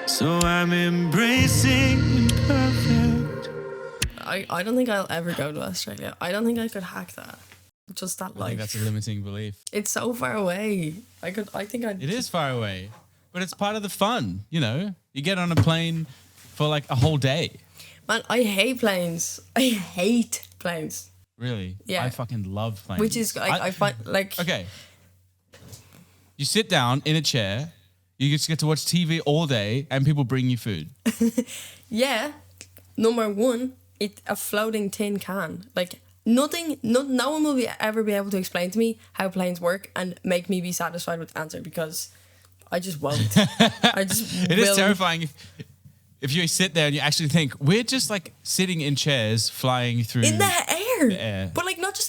So I'm embracing imperfect. I don't think I'll ever go to Australia. I don't think I could hack that. Just that I life. think that's a limiting belief. It's so far away. I think I'd. It is far away, but it's part of the fun, you know? You get on a plane for like a whole day. Man, I hate planes. I hate planes. Really? Yeah. I fucking love planes. Which is, I find, like... Okay. You sit down in a chair, you just get to watch TV all day, and people bring you food. Yeah. Number one, a floating tin can. Like, no one will ever be able to explain to me how planes work and make me be satisfied with the answer, because I just won't. It is terrifying if you sit there and you actually think, we're just like sitting in chairs flying through in the air. But like not just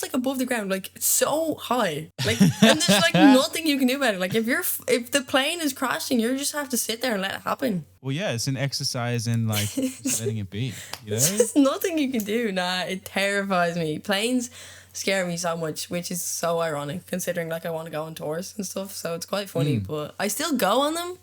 like above the ground, like so high. Like, and there's like nothing you can do about it. Like if the plane is crashing, you just have to sit there and let it happen. Well, yeah, it's an exercise in like just letting it be. You know? There's nothing you can do. Nah, it terrifies me. Planes scare me so much, which is so ironic considering like I want to go on tours and stuff. So it's quite funny, but I still go on them.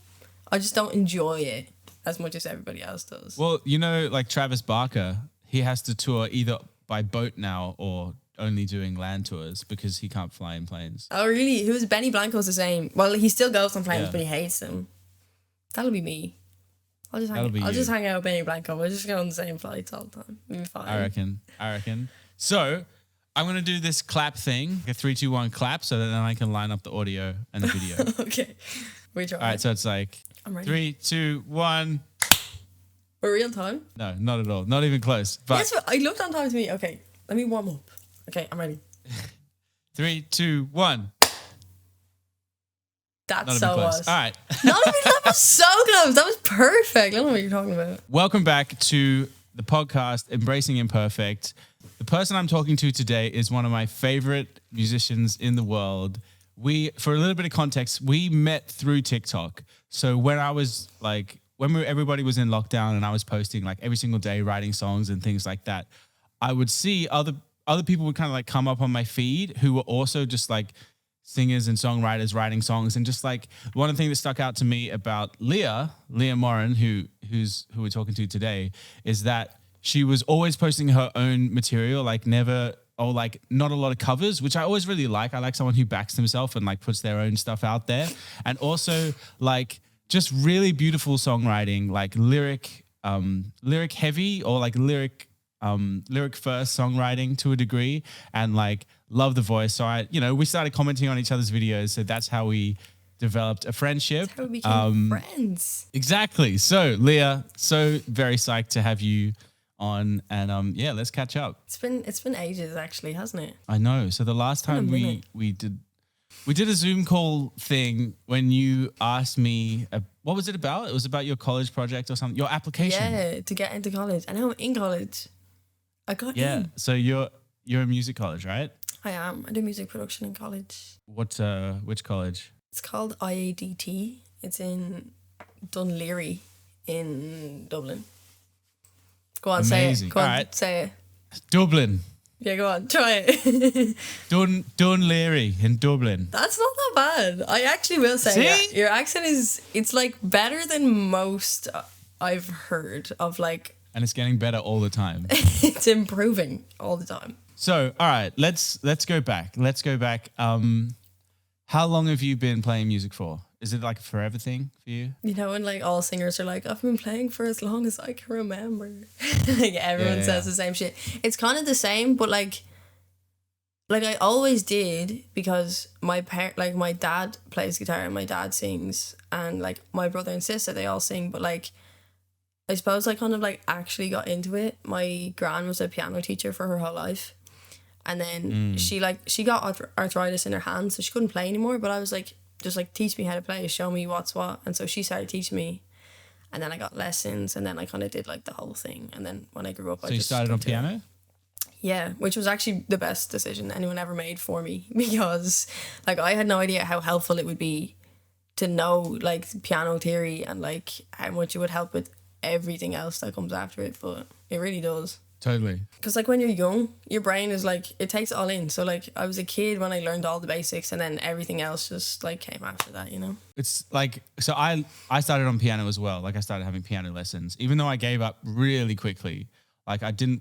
I just don't enjoy it as much as everybody else does. Well, you know, like Travis Barker, he has to tour either by boat now or only doing land tours because he can't fly in planes. Oh, really? Benny Blanco's the same. Well, he still goes on planes, Yeah. but he hates them. That'll be me. I'll just hang out with Benny Blanco. We'll just go on the same flights all the time. We'll be fine. I reckon. So I'm going to do this clap thing, a 3, 2, 1 clap, so that then I can line up the audio and the video. Okay. We try. All right, so it's like I'm ready. 3, 2, 1. For real time? No, not at all. Not even close. But Yes, I looked on time to me. Okay, let me warm up. Okay, I'm ready. 3, 2, 1. That's Not so even close. us. All right. Not even that was so close. That was perfect. I don't know what you're talking about. Welcome back to the podcast, Embracing Imperfect. The person I'm talking to today is one of my favorite musicians in the world. For a little bit of context, we met through TikTok. So when I was like, everybody was in lockdown and I was posting like every single day, writing songs and things like that, I would see other people would kind of like come up on my feed who were also just like singers and songwriters writing songs. And just like one of the things that stuck out to me about Leah Moran, who we're talking to today, is that she was always posting her own material, like not a lot of covers, which I always really like. I like someone who backs themselves and like puts their own stuff out there. And also like just really beautiful songwriting, like lyric heavy or like lyric first songwriting to a degree, and like love the voice. So we started commenting on each other's videos. So that's how we developed a friendship. That's how we became friends. Exactly. So Leah, so very psyched to have you on, and let's catch up. It's been ages actually, hasn't it? I know. So the last time we did a Zoom call thing when you asked me, what was it about? It was about your college project or something, your application. Yeah, to get into college. And now I'm in college. I got in. Yeah. So you're in music college, right? I am. I do music production in college. Which college? It's called IADT. It's in Dunleary in Dublin. Go on, Amazing. say it. Go on, all right. say it. Dublin. Yeah, go on, try it. Dunleary in Dublin. That's not that bad. I actually will say See? your accent it's like better than most I've heard of, like, And it's getting better all the time. it's improving all the time. So, all right, let's go back. How long have you been playing music for? Is it like a forever thing for you? You know, when like all singers are like, I've been playing for as long as I can remember. Like everyone says the same shit. It's kind of the same, but like I always did, because my dad plays guitar and my dad sings, and like my brother and sister, they all sing. But like, I suppose I kind of like actually got into it. My gran was a piano teacher for her whole life. And then she got arthritis in her hands, so she couldn't play anymore. But I was like, just like, teach me how to play, show me what's what. And so she started teaching me, and then I got lessons, and then I kind of did like the whole thing. And then when I grew up, So you started on piano? Yeah, which was actually the best decision anyone ever made for me, because like I had no idea how helpful it would be to know like piano theory and like how much it would help with everything else that comes after it. But it really does. Totally. Because like when you're young, your brain is like, it takes it all in. So like I was a kid when I learned all the basics, and then everything else just like came after that, you know? It's like, so I started on piano as well. Like I started having piano lessons, even though I gave up really quickly. Like I didn't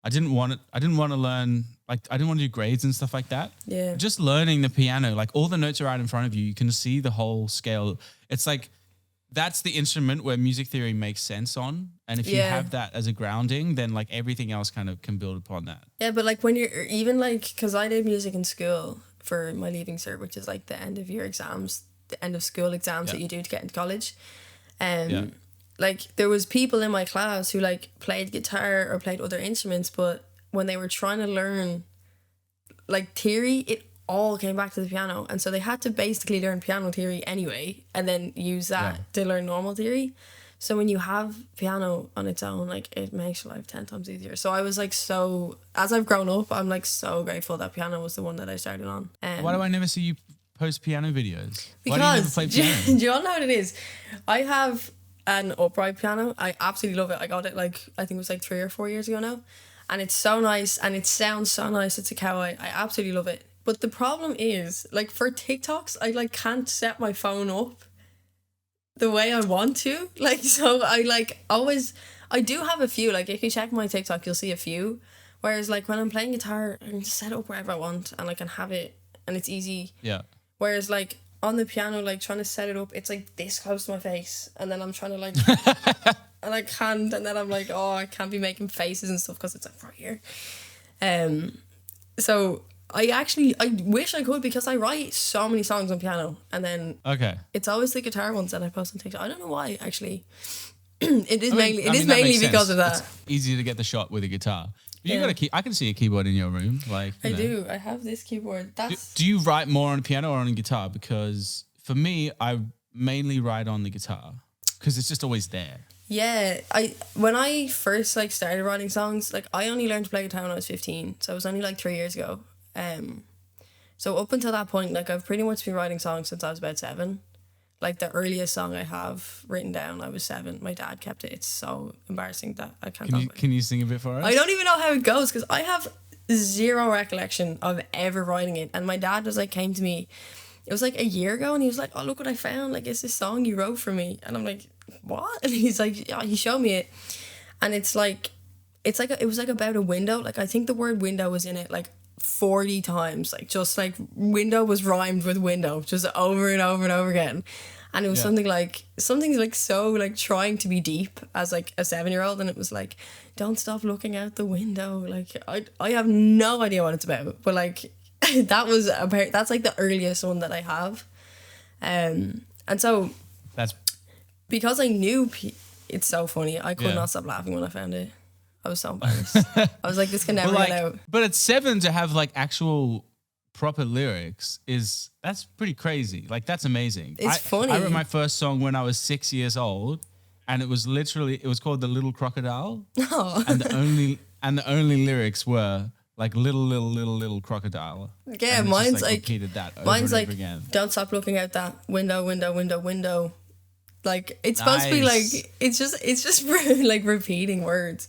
want to learn, like I didn't want to do grades and stuff like that. Yeah. Just learning the piano, like all the notes are right in front of you. You can see the whole scale. It's like, that's the instrument where music theory makes sense on. And if you have that as a grounding, then like everything else kind of can build upon that. Yeah, but like when you're even like, because I did music in school for my leaving cert, which is like the end of year exams, the end of school exams that you do to get into college. Like there was people in my class who like played guitar or played other instruments, but when they were trying to learn like theory, it all came back to the piano, and so they had to basically learn piano theory anyway and then use that to learn normal theory. So when you have piano on its own, like it makes your life 10 times easier. So I was like, so as I've grown up, I'm like so grateful that piano was the one that I started on. Why do I never see you post piano videos? Because why do you never play piano? do you all know what it is? I have an upright piano. I absolutely love it. I got it like, I think it was like 3 or 4 years ago now, and it's so nice and it sounds so nice. It's a Kawai. I absolutely love it. But the problem is, like for TikToks, I like can't set my phone up the way I want to. Like, so I like always, I do have a few, like if you check my TikTok, you'll see a few. Whereas like when I'm playing guitar, I can just set it up wherever I want and I can have it and it's easy. Yeah. Whereas like on the piano, like trying to set it up, it's like this close to my face. And then I'm trying to like, and I can't. And then I'm like, oh, I can't be making faces and stuff because it's like right here. So I wish I could, because I write so many songs on piano, and then it's always the guitar ones that I post on TikTok. I don't know why, actually. It is mainly because of that. It's easy to get the shot with a guitar. You got a I can see a keyboard in your room. Like I do. I have this keyboard. Do you write more on piano or on guitar? Because for me, I mainly write on the guitar because it's just always there. Yeah, when I first like started writing songs, like I only learned to play guitar when I was 15, so it was only like 3 years ago. So up until that point, like I've pretty much been writing songs since I was about 7. Like the earliest song I have written down, I was 7. My dad kept it. It's so embarrassing that I can't. Can you sing a bit for us? I don't even know how it goes because I have zero recollection of ever writing it. And my dad was like, came to me, it was like a year ago, and he was like, "Oh, look what I found! Like, it's this song you wrote for me." And I'm like, "What?" And he's like, "Yeah," he showed me it, and it was like about a window. Like I think the word window was in it like 40 times, like just like window was rhymed with window, just over and over and over again. And it was something like so like trying to be deep as like a 7-year-old, and it was like, don't stop looking out the window. Like I have no idea what it's about, but like that's like the earliest one that I have. And so that's because I knew it's so funny. I could not stop laughing when I found it. I was so embarrassed. I was like, this can never get out. But at 7 to have like actual proper lyrics that's pretty crazy. Like that's amazing. It's funny. I wrote my first song when I was 6 years old, and it was called The Little Crocodile. Oh. And the only lyrics were like little crocodile. Yeah, and mine's just, like repeated that over mine's and like over again. Don't stop looking out that window. Like it's supposed to be like it's just like repeating words.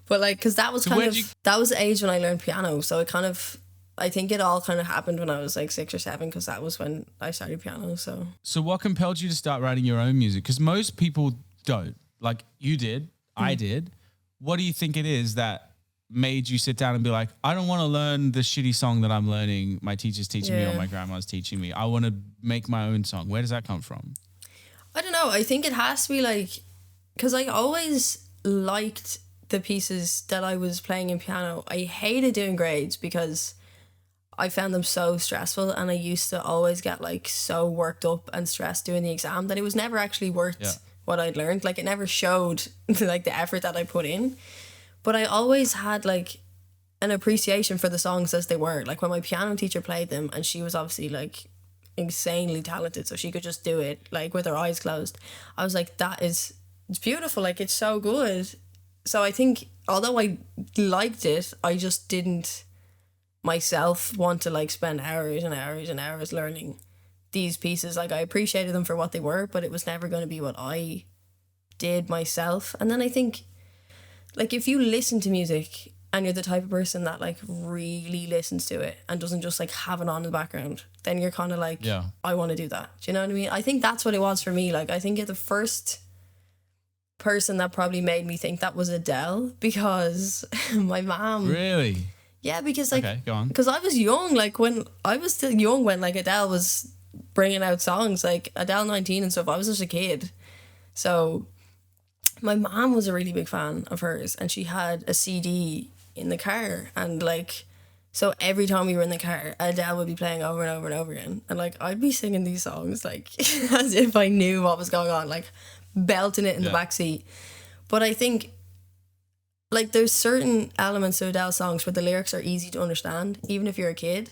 But like, because that was that was the age when I learned piano. So it kind of, I think it all kind of happened when I was like 6 or 7, because that was when I started piano. So what compelled you to start writing your own music? Because most people don't. Like you did, I did. What do you think it is that made you sit down and be like, I don't want to learn the shitty song that I'm learning, my teacher's teaching me or my grandma's teaching me. I want to make my own song. Where does that come from? I don't know. I think it has to be like, because I always liked the pieces that I was playing in piano. I hated doing grades because I found them so stressful, and I used to always get like so worked up and stressed doing the exam that it was never actually worth what I'd learned. Like it never showed like the effort that I put in. But I always had like an appreciation for the songs as they were. Like when my piano teacher played them, and she was obviously like insanely talented, so she could just do it like with her eyes closed, I was like, it's beautiful, like it's so good. So I think although I liked it, I just didn't myself want to like spend hours and hours and hours learning these pieces. Like I appreciated them for what they were, but it was never going to be what I did myself. And then I think like if you listen to music and you're the type of person that like really listens to it and doesn't just like have it on in the background, then you're kind of like, I want to do that. Do you know what I mean? I think that's what it was for me. Like, I think the first person that probably made me think that was Adele, because my mom. Really? Yeah, because like, okay, go on. Because I was young, like when I was still young when like Adele was bringing out songs, like Adele 19 and stuff. I was just a kid, so my mom was a really big fan of hers, and she had a CD in the car, and like, so every time we were in the car, Adele would be playing over and over and over again, and like I'd be singing these songs like as if I knew what was going on, like belting it in the back seat. But I think like there's certain elements of Adele songs where the lyrics are easy to understand, even if you're a kid.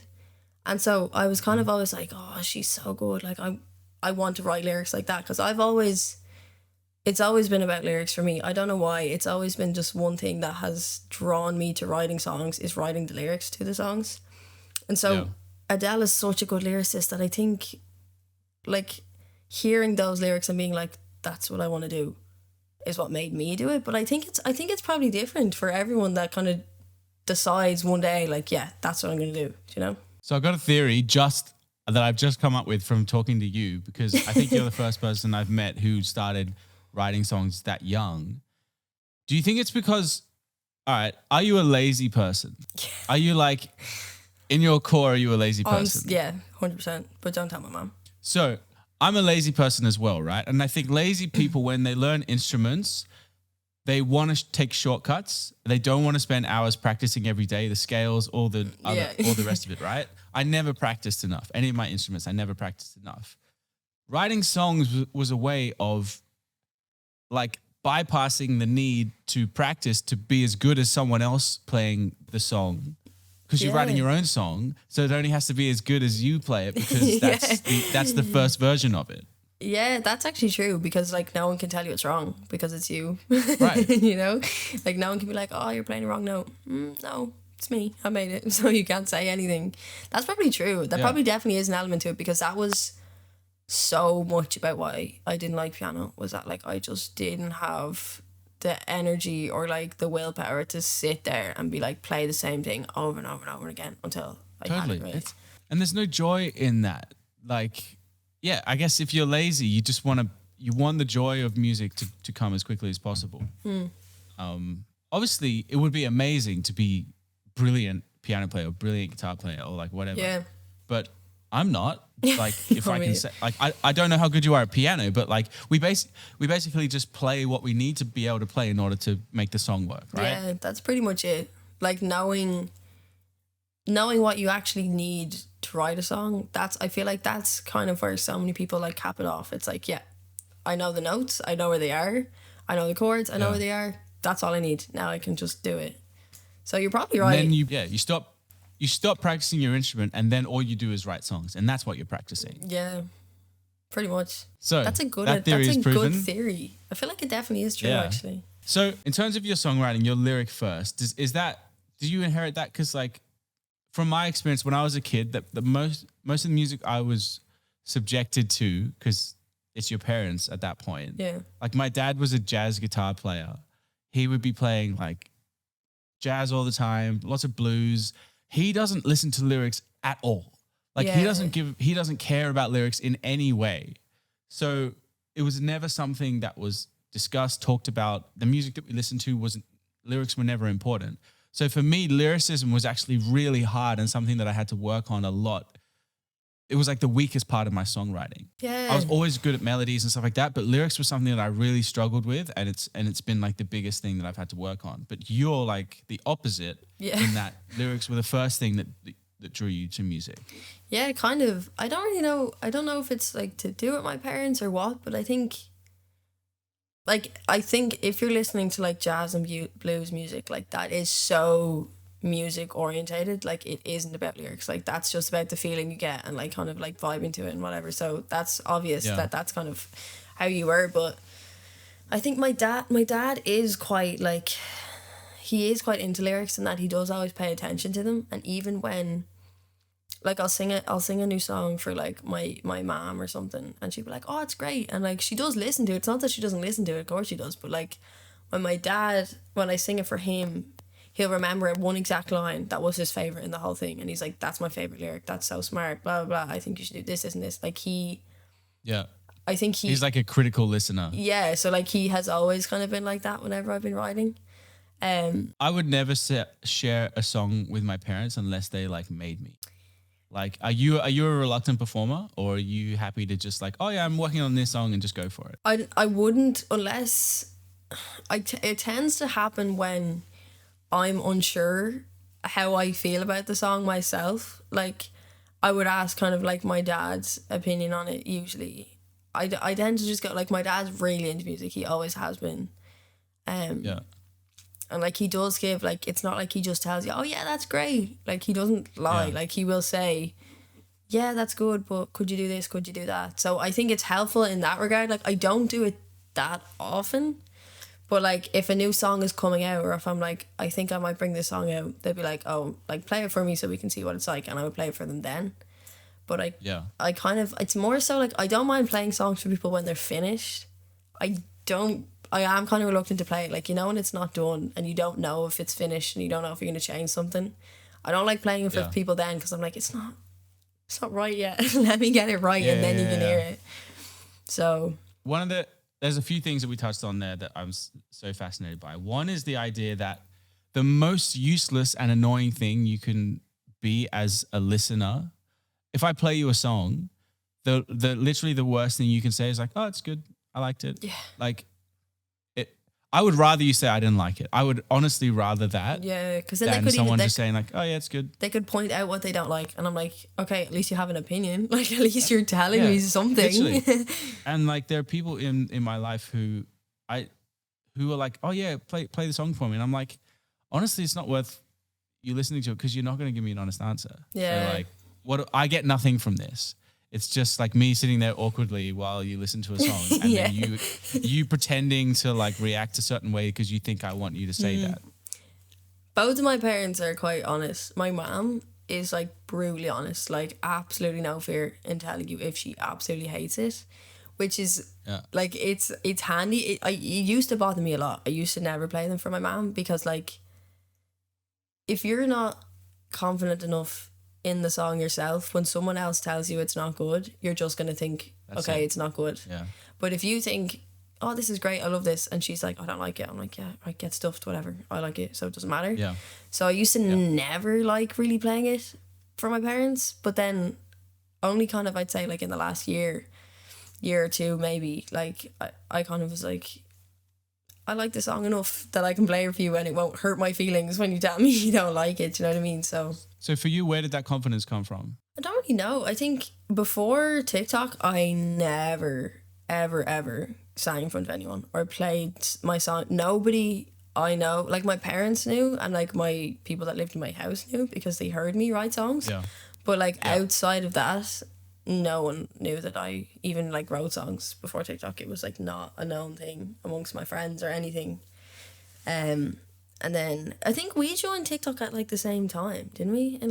And so I was kind of always like, oh, she's so good. Like I want to write lyrics like that, because it's always been about lyrics for me. I don't know why. It's always been just one thing that has drawn me to writing songs, is writing the lyrics to the songs. And so Adele is such a good lyricist that I think like hearing those lyrics and being like, that's what I want to do, is what made me do it. But I think it's probably different for everyone that kind of decides one day, like, yeah, that's what I'm going to do, you know? So I've got a theory that I've just come up with from talking to you, because I think you're the first person I've met who started writing songs that young. Do you think it's because, all right, are you a lazy person? Are you like, in your core, are you a lazy person? Yeah, 100%. But don't tell my mom. So I'm a lazy person as well, right? And I think lazy people, when they learn instruments, they want to take shortcuts. They don't want to spend hours practicing every day, the scales, all the rest of it, right? I never practiced enough. Any of my instruments, I never practiced enough. Writing songs was a way of like bypassing the need to practice to be as good as someone else playing the song, because you're writing your own song, so it only has to be as good as you play it, because that's the first version of it. Yeah, that's actually true, because like no one can tell you it's wrong because it's you. Right. You know, like no one can be like, oh, you're playing the wrong note. No, it's me. I made it. So you can't say anything. That's probably true. That probably definitely is an element to it, because that was so much about why I didn't like piano, was that like I just didn't have the energy or like the willpower to sit there and be like, play the same thing over and over and over again until I had it right. And there's no joy in that. Like, yeah, I guess if you're lazy, you just want the joy of music to come as quickly as possible. Obviously, it would be amazing to be brilliant piano player or brilliant guitar player or like whatever. Yeah. But I'm not. Like, if I can say, like, I don't know how good you are at piano, but like we basically just play what we need to be able to play in order to make the song work, right? Yeah, that's pretty much it. Like knowing what you actually need to write a song, I feel like that's kind of where so many people like cap it off. It's like, yeah, I know the notes, I know where they are, I know the chords, I know where they are. That's all I need. Now I can just do it. So you're probably right. And then you stop practicing your instrument, and then all you do is write songs, and that's what you're practicing. Yeah, pretty much. So that's a good proven. Good theory. I feel like it definitely is true, actually. So in terms of your songwriting, your lyric first, do you inherit that? Because like, from my experience, when I was a kid, the most of the music I was subjected to, because it's your parents at that point. Yeah. Like my dad was a jazz guitar player. He would be playing like jazz all the time, lots of blues. He doesn't listen to lyrics at all. Like he doesn't care about lyrics in any way. So it was never something that was discussed, talked about. The music that we listened to lyrics were never important. So for me, lyricism was actually really hard and something that I had to work on a lot. It was like the weakest part of my songwriting. Yeah. I was always good at melodies and stuff like that, but lyrics was something that I really struggled with, and it's been like the biggest thing that I've had to work on. But you're like the opposite in that lyrics were the first thing that drew you to music. Yeah, kind of. I don't really know. I don't know if it's like to do with my parents or what, but I think if you're listening to like jazz and blues music, like that is so music orientated. Like it isn't about lyrics. Like that's just about the feeling you get and like kind of like vibing to it and whatever. So that's obvious that's kind of how you were. But I think my dad is quite like, he is quite into lyrics, and that he does always pay attention to them. And even when like I'll sing a new song for like my mom or something, and she'd be like, oh, it's great, and like she does listen to it. It's not that she doesn't listen to it, of course she does, but like When my dad, when I sing it for him, he'll remember one exact line that was his favorite in the whole thing, and he's like, "That's my favorite lyric. That's so smart. Blah blah blah. I think you should do this, and this." Like I think he's like a critical listener. Yeah, so like he has always kind of been like that whenever I've been writing. I would never share a song with my parents unless they like made me. Like, are you a reluctant performer, or are you happy to just like, oh yeah, I'm working on this song and just go for it? I wouldn't unless it tends to happen when I'm unsure how I feel about the song myself. Like, I would ask kind of like my dad's opinion on it usually. I tend to just go, like, my dad's really into music. He always has been. Yeah. And like he does give, like, it's not like he just tells you, oh yeah, that's great. Like, he doesn't lie. Yeah. Like, he will say, yeah, that's good, but could you do this? Could you do that? So I think it's helpful in that regard. Like, I don't do it that often, but like if a new song is coming out, or if I'm like, I think I might bring this song out, they'd be like, oh, like, play it for me so we can see what it's like, and I would play it for them then. But I kind of, it's more so like, I don't mind playing songs for people when they're finished. I am kind of reluctant to play it, like, you know, when it's not done and you don't know if it's finished and you don't know if you're going to change something. I don't like playing it for people then, because I'm like, it's not right yet. Let me get it right, and then you can hear it. So there's a few things that we touched on there that I'm so fascinated by. One is the idea that the most useless and annoying thing you can be as a listener, if I play you a song, the literally the worst thing you can say is like, oh, it's good, I liked it. Yeah. Like, I would rather you say I didn't like it. I would honestly rather that. Yeah, because then than they could someone just saying like, oh yeah, it's good. They could point out what they don't like, and I'm like, okay, at least you have an opinion. Like, at least you're telling me something. And like, there are people in my life who are like, oh yeah, play the song for me, and I'm like, honestly, it's not worth you listening to it, because you're not going to give me an honest answer. Yeah. So like, I get nothing from this. It's just like me sitting there awkwardly while you listen to a song, and then you pretending to like react a certain way because you think I want you to say that. Both of my parents are quite honest. My mom is like brutally honest, like absolutely no fear in telling you if she absolutely hates it, which is like, it's handy. It used to bother me a lot. I used to never play them for my mom, because like, if you're not confident enough in the song yourself, when someone else tells you it's not good, you're just going to think, it's not good. Yeah. But if you think, oh, this is great, I love this, and she's like, I don't like it, I'm like, yeah, right, get stuffed, whatever, I like it, so it doesn't matter. Yeah. So I used to never like really playing it for my parents, but then only kind of, I'd say like in the last year or two maybe, like I kind of was like, I like the song enough that I can play it for you, and it won't hurt my feelings when you tell me you don't like it. Do you know what I mean? So for you, where did that confidence come from? I don't really know. I think before TikTok, I never, ever, ever sang in front of anyone or played my song. Nobody I know, like my parents knew, and like my people that lived in my house knew, because they heard me write songs. Yeah. But like outside of that, no one knew that I even like wrote songs before TikTok. It was like not a known thing amongst my friends or anything. And then I think we joined TikTok at like the same time, didn't we? In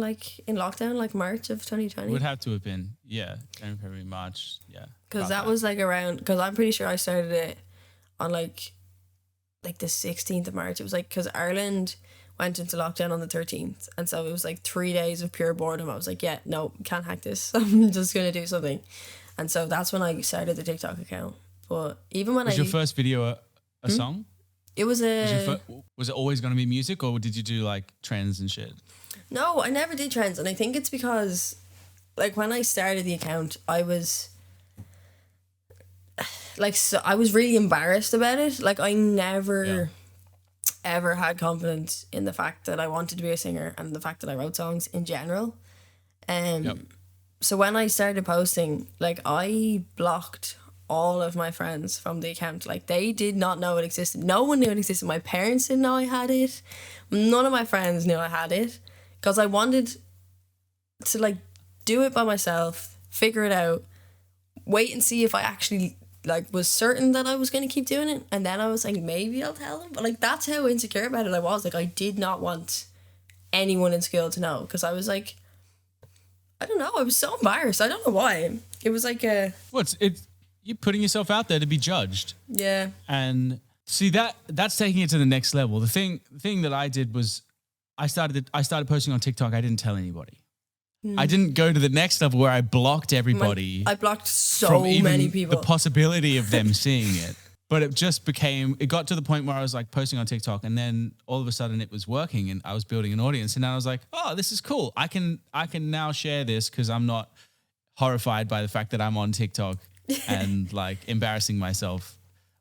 lockdown, like March of 2020. Would have to have been, January, February, March, Because that was like around, because I'm pretty sure I started it on like the 16th of March. It was like, because Ireland went into lockdown on the 13th, and so it was like 3 days of pure boredom. I was like, yeah, no, can't hack this. I'm just gonna do something. And so that's when I started the TikTok account. But even when was your first video a song? It was was it always going to be music, or did you do like trends and shit? No, I never did trends, and I think it's because like when I started the account, I was like, so I was really embarrassed about it. Like, I never ever had confidence in the fact that I wanted to be a singer and the fact that I wrote songs in general. So when I started posting, like, I blocked all of my friends from the account. Like, they did not know it existed. No one knew it existed. My parents didn't know I had it. None of my friends knew I had it, because I wanted to like do it by myself, figure it out, wait and see if I actually like was certain that I was going to keep doing it, and then I was like, maybe I'll tell them. But like, that's how insecure about it I was. Like, I did not want anyone in school to know, because I was like, I don't know, I was so embarrassed. I don't know why. It was like it's you're putting yourself out there to be judged. Yeah. And See, that's taking it to the next level. The thing that I did was I started posting on TikTok. I didn't tell anybody. I didn't go to the next level where I blocked everybody. I blocked so from even many people. the possibility of them seeing it. But it got to the point where I was like posting on TikTok, and then all of a sudden it was working and I was building an audience, and now I was like, oh, this is cool. I can now share this because I'm not horrified by the fact that I'm on TikTok and like embarrassing myself.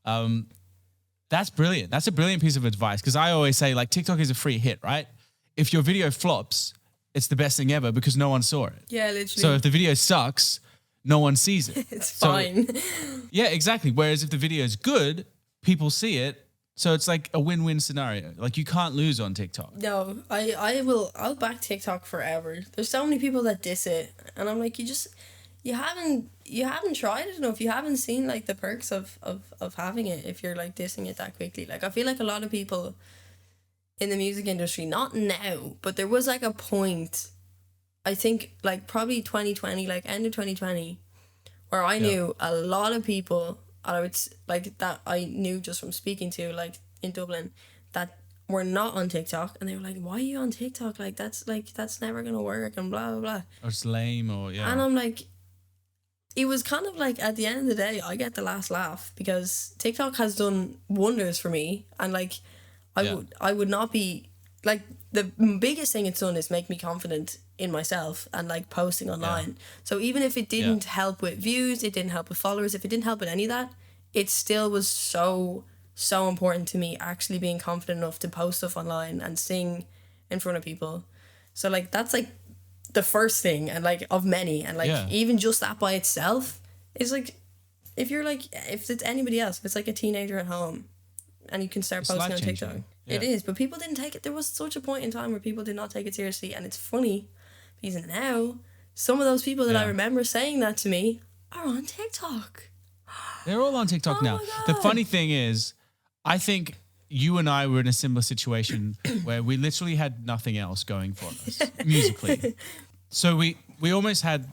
That's brilliant. That's a brilliant piece of advice, because I always say like TikTok is a free hit, right? If your video flops, it's the best thing ever because no one saw it. Yeah, literally. So if the video sucks, no one sees it. It's fine. Yeah, exactly. Whereas if the video is good, people see it. So it's like a win-win scenario. Like you can't lose on TikTok. No, I'll back TikTok forever. There's so many people that diss it, and I'm like, you haven't tried it enough. You haven't seen like the perks of having it if you're like dissing it that quickly. Like I feel like a lot of people in the music industry, not now, but there was like a point, I think like probably 2020, like end of 2020, where I knew a lot of people, I would like that I knew just from speaking to like in Dublin, that were not on TikTok, and they were like, why are you on TikTok? That's never gonna work and blah blah blah. Or it's lame, or yeah. And I'm like, it was kind of like at the end of the day, I get the last laugh because TikTok has done wonders for me, and like I would not be like, the biggest thing it's done is make me confident in myself and like posting online. Yeah. So even if it didn't help with views, it didn't help with followers, if it didn't help with any of that, it still was so important to me actually being confident enough to post stuff online and sing in front of people. So like that's like the first thing, and like of many, and like even just that by itself is like, if it's anybody else, if it's like a teenager at home and you can start posting on TikTok. Yeah. It is, but people didn't take it. There was such a point in time where people did not take it seriously, and it's funny because now some of those people that I remember saying that to me are on TikTok. They're all on TikTok now. The funny thing is, I think you and I were in a similar situation where we literally had nothing else going for us musically. So we almost had,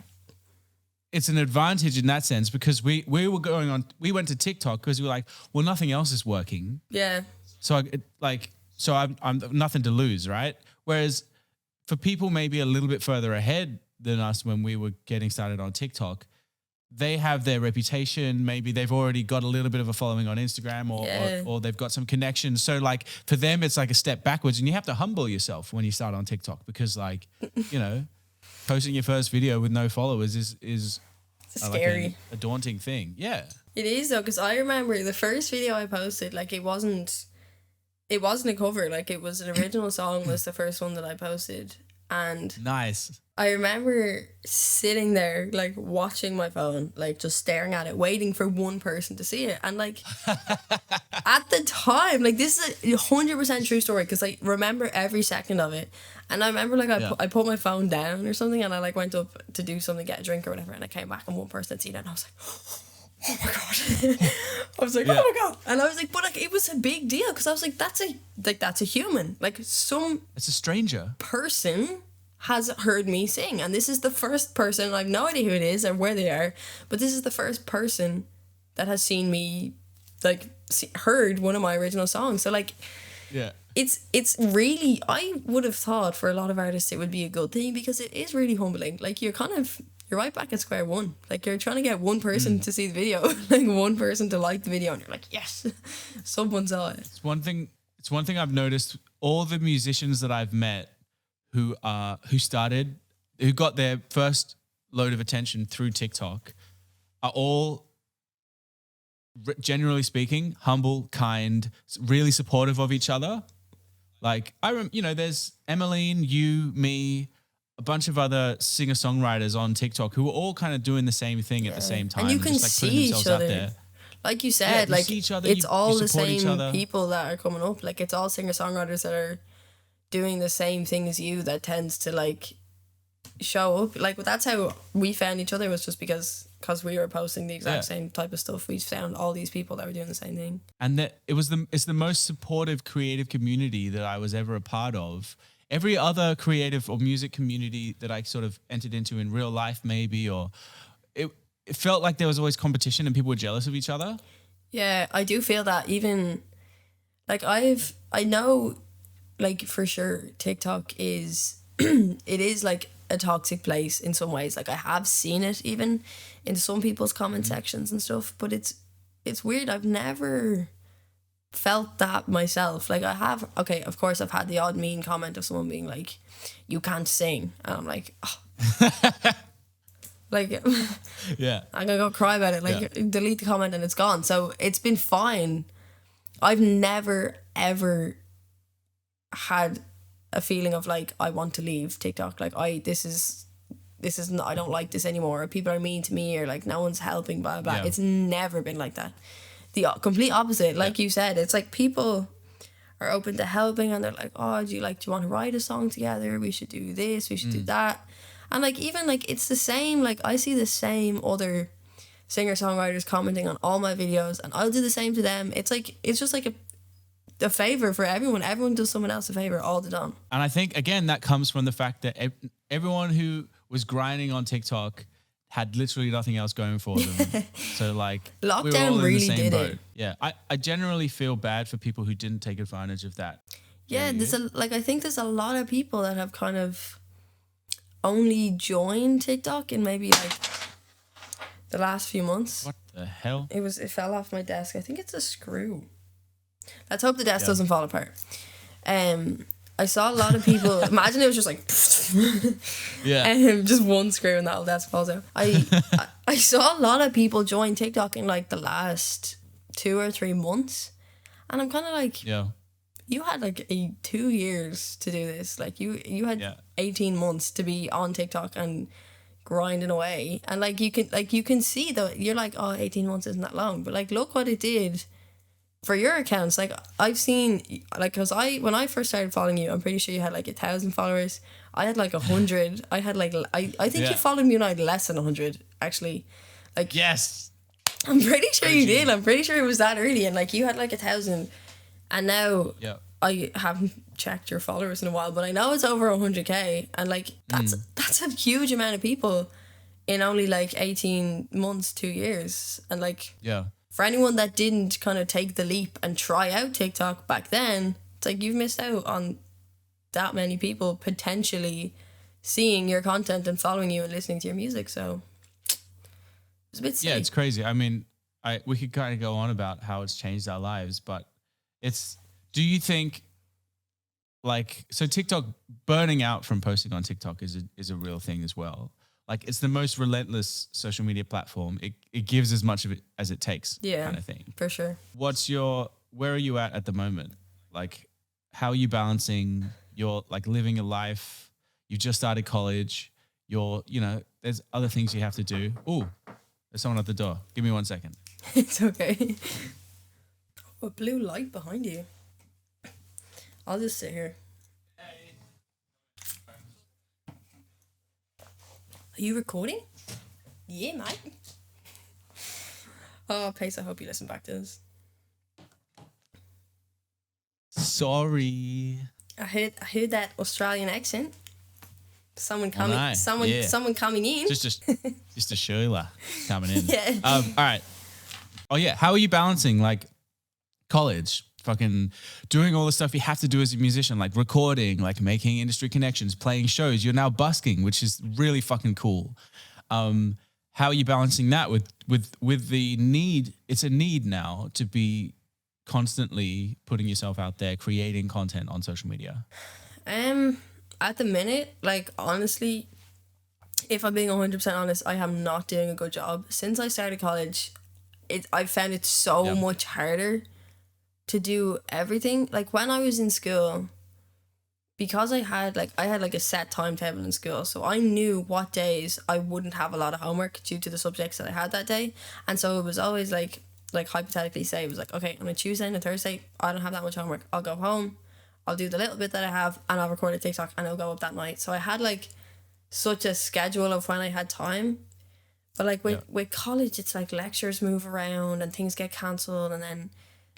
it's an advantage in that sense, because we went to TikTok because we were like, well, nothing else is working. Yeah. So I'm nothing to lose, right? Whereas for people maybe a little bit further ahead than us when we were getting started on TikTok, they have their reputation. Maybe they've already got a little bit of a following on Instagram, or they've got some connections. So like for them, it's like a step backwards, and you have to humble yourself when you start on TikTok, because like, posting your first video with no followers is scary, like a daunting thing. Yeah, it is though, because I remember the first video I posted, like it wasn't a cover, like it was an original song was the first one that I posted. And nice. I remember sitting there like watching my phone, like just staring at it, waiting for one person to see it. And like at the time, like this is a 100% true story, because I remember every second of it. And I remember like I put my phone down or something, and I like went up to do something, get a drink or whatever, and I came back and one person had seen it, and I was like, oh my god. I was like, oh my god. And I was like, but like it was a big deal, because I was like, that's a human, like it's a stranger person has heard me sing, and this is the first person, and I have no idea who it is or where they are, but this is the first person that has seen me, like heard one of my original songs. So like it's really, I would have thought for a lot of artists it would be a good thing, because it is really humbling. Like you're right back at square one. Like you're trying to get one person to see the video, like one person to like the video, and you're like, yes, someone saw it. It's one thing I've noticed. All the musicians that I've met who got their first load of attention through TikTok are all, generally speaking, humble, kind, really supportive of each other. Like there's Emmeline, you, me, a bunch of other singer-songwriters on TikTok who are all kind of doing the same thing at the same time. And you can just, like, see each other. Like you said, you like see each other, it's all you the same people that are coming up. Like it's all singer-songwriters that are doing the same thing as you, that tends to like show up. Like that's how we found each other, was just because we were posting the exact same type of stuff. We found all these people that were doing the same thing, and that it's the most supportive creative community that I was ever a part of. Every other creative or music community that I sort of entered into in real life, maybe, or it felt like there was always competition and people were jealous of each other. Yeah, I do feel that even Like I know, like for sure, TikTok is it is like a toxic place in some ways. Like I have seen it even in some people's comment sections and stuff, but it's weird. I've never felt that myself. Like I have, okay, of course I've had the odd mean comment of someone being like, you can't sing, and I'm like, oh. Like Yeah, I'm gonna go cry about it, like delete the comment and it's gone. So it's been fine. I've never ever had a feeling of like I want to leave TikTok. Like this is not, I don't like this anymore, or people are mean to me, or like no one's helping, blah blah. Yeah. It's never been like that. The complete opposite. Like you said, it's like people are open to helping, and they're like, oh, do you want to write a song together? We should do this, we should do that. And like even like it's the same, like I see the same other singer-songwriters commenting on all my videos, and I'll do the same to them. It's like, it's just like a favor for everyone. Everyone does someone else a favor all the time. and I think again that comes from the fact that everyone who was grinding on TikTok had literally nothing else going for them. So like Lockdown we were all in really the same did boat. it. Yeah, I generally feel bad for people who didn't take advantage of that. Yeah, I think there's a lot of people that have kind of only joined TikTok in maybe like the last few months. What the hell? It fell off my desk. I think it's a screw. Let's hope the desk doesn't fall apart. I saw a lot of people. Imagine it was just like, Yeah. just one screw and the whole desk falls out. I saw a lot of people join TikTok in like the last 2 or 3 months, and I'm kind of like, Yeah. you had like 2 years to do this. Like you had 18 months to be on TikTok and grinding away, and like you can see that you're like, oh, 18 months isn't that long, but like look what it did for your accounts. Like I've seen, like, because when I first started following you, I'm pretty sure you had like 1,000 followers. I had like 100. I had like I think you followed me when I had less than 100 actually. Like Yes. I'm pretty sure you did. I'm pretty sure it was that early, and like you had like 1,000, and now I haven't checked your followers in a while, but I know it's over 100k, and like that's a huge amount of people in only like 18 months, 2 years. And like for anyone that didn't kind of take the leap and try out TikTok back then, it's like you've missed out on that many people potentially seeing your content and following you and listening to your music. So it's a bit sick. Yeah, it's crazy. I mean, we could kind of go on about how it's changed our lives, but do you think, like, so TikTok, burning out from posting on TikTok is a real thing as well. Like, it's the most relentless social media platform. It gives as much of it as it takes, kind of thing. For sure. Where are you at the moment? Like, how are you balancing your, like, living a life? You just started college. There's other things you have to do. Ooh, there's someone at the door. Give me 1 second. It's okay. Oh, a blue light behind you. I'll just sit here. Are you recording? Yeah, mate. Oh, Pace, I hope you listen back to this. Sorry. I heard that Australian accent. Someone coming. Nice. Someone coming in. Just a Sheila coming in. Yeah. All right. Oh yeah. How are you balancing like college, fucking doing all the stuff you have to do as a musician, like recording, like making industry connections, playing shows? You're now busking, which is really fucking cool. How are you balancing that with the need? It's a need now to be constantly putting yourself out there, creating content on social media. At the minute, like, honestly, if I'm being 100% honest, I am not doing a good job. Since I started college, I've found it so much harder to do everything. Like, when I was in school, because I had a set timetable in school, so I knew what days I wouldn't have a lot of homework due to the subjects that I had that day. And so it was always like hypothetically say, it was like, okay, on a Tuesday and a Thursday, I don't have that much homework. I'll go home, I'll do the little bit that I have, and I'll record a TikTok and it'll go up that night. So I had like such a schedule of when I had time. But like with college, it's like lectures move around and things get cancelled, and then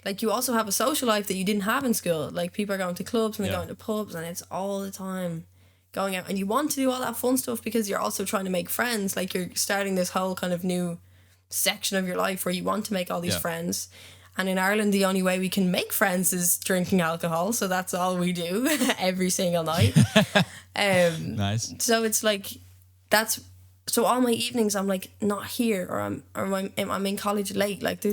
like you also have a social life that you didn't have in school. Like people are going to clubs and they're going to pubs, and it's all the time going out, and you want to do all that fun stuff because you're also trying to make friends. Like you're starting this whole kind of new section of your life where you want to make all these friends. And in Ireland, the only way we can make friends is drinking alcohol. So that's all we do every single night. Nice. So it's like, so all my evenings I'm like not here, or I'm in college late. Like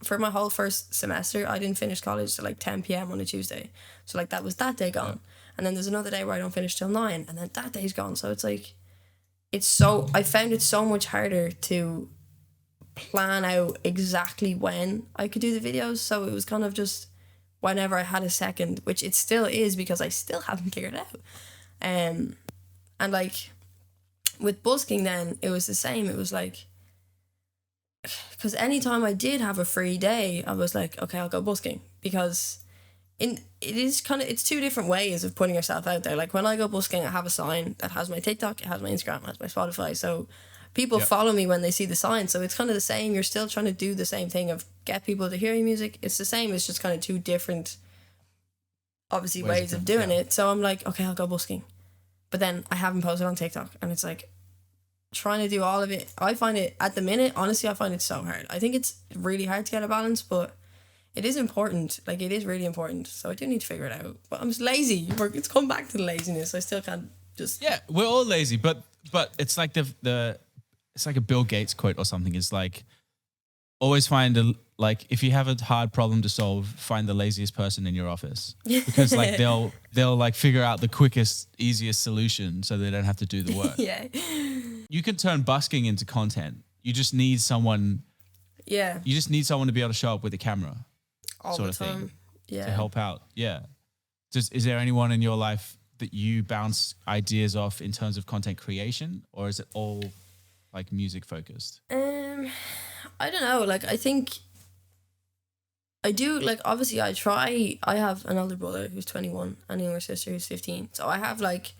for my whole first semester, I didn't finish college till like 10 p.m. on a Tuesday. So like that was that day gone. Yeah. And then there's another day where I don't finish till 9, and then that day's gone. So it's like, I found it so much harder to plan out exactly when I could do the videos. So it was kind of just whenever I had a second, which it still is because I still haven't figured it out. And like with busking then, it was the same. It was like, because anytime I did have a free day, I was like, okay, I'll go busking, because it's two different ways of putting yourself out there. Like when I go busking, I have a sign that has my TikTok, it has my Instagram, it has my Spotify. So people follow me when they see the sign. So it's kind of the same. You're still trying to do the same thing of get people to hear your music. It's the same. It's just kind of two different, obviously, ways of doing it. So I'm like, okay, I'll go busking. But then I haven't posted on TikTok, and it's like trying to do all of it. I find it, at the minute, honestly, I find it so hard. I think it's really hard to get a balance, but it is important. Like, it is really important. So I do need to figure it out. But I'm just lazy. It's come back to the laziness. I still can't just... Yeah, we're all lazy, but it's like it's like a Bill Gates quote or something. It's like, always if you have a hard problem to solve, find the laziest person in your office, because like they'll like figure out the quickest, easiest solution so they don't have to do the work. Yeah. You can turn busking into content. You just need someone. Yeah. You just need someone to be able to show up with a camera. All sort the of time. thing, Yeah. to help out. Yeah. Is there anyone in your life that you bounce ideas off in terms of content creation, or is it all like music focused? I don't know. Like, I think I do, like, obviously I have an older brother who's 21 and a younger sister who's 15. So I have like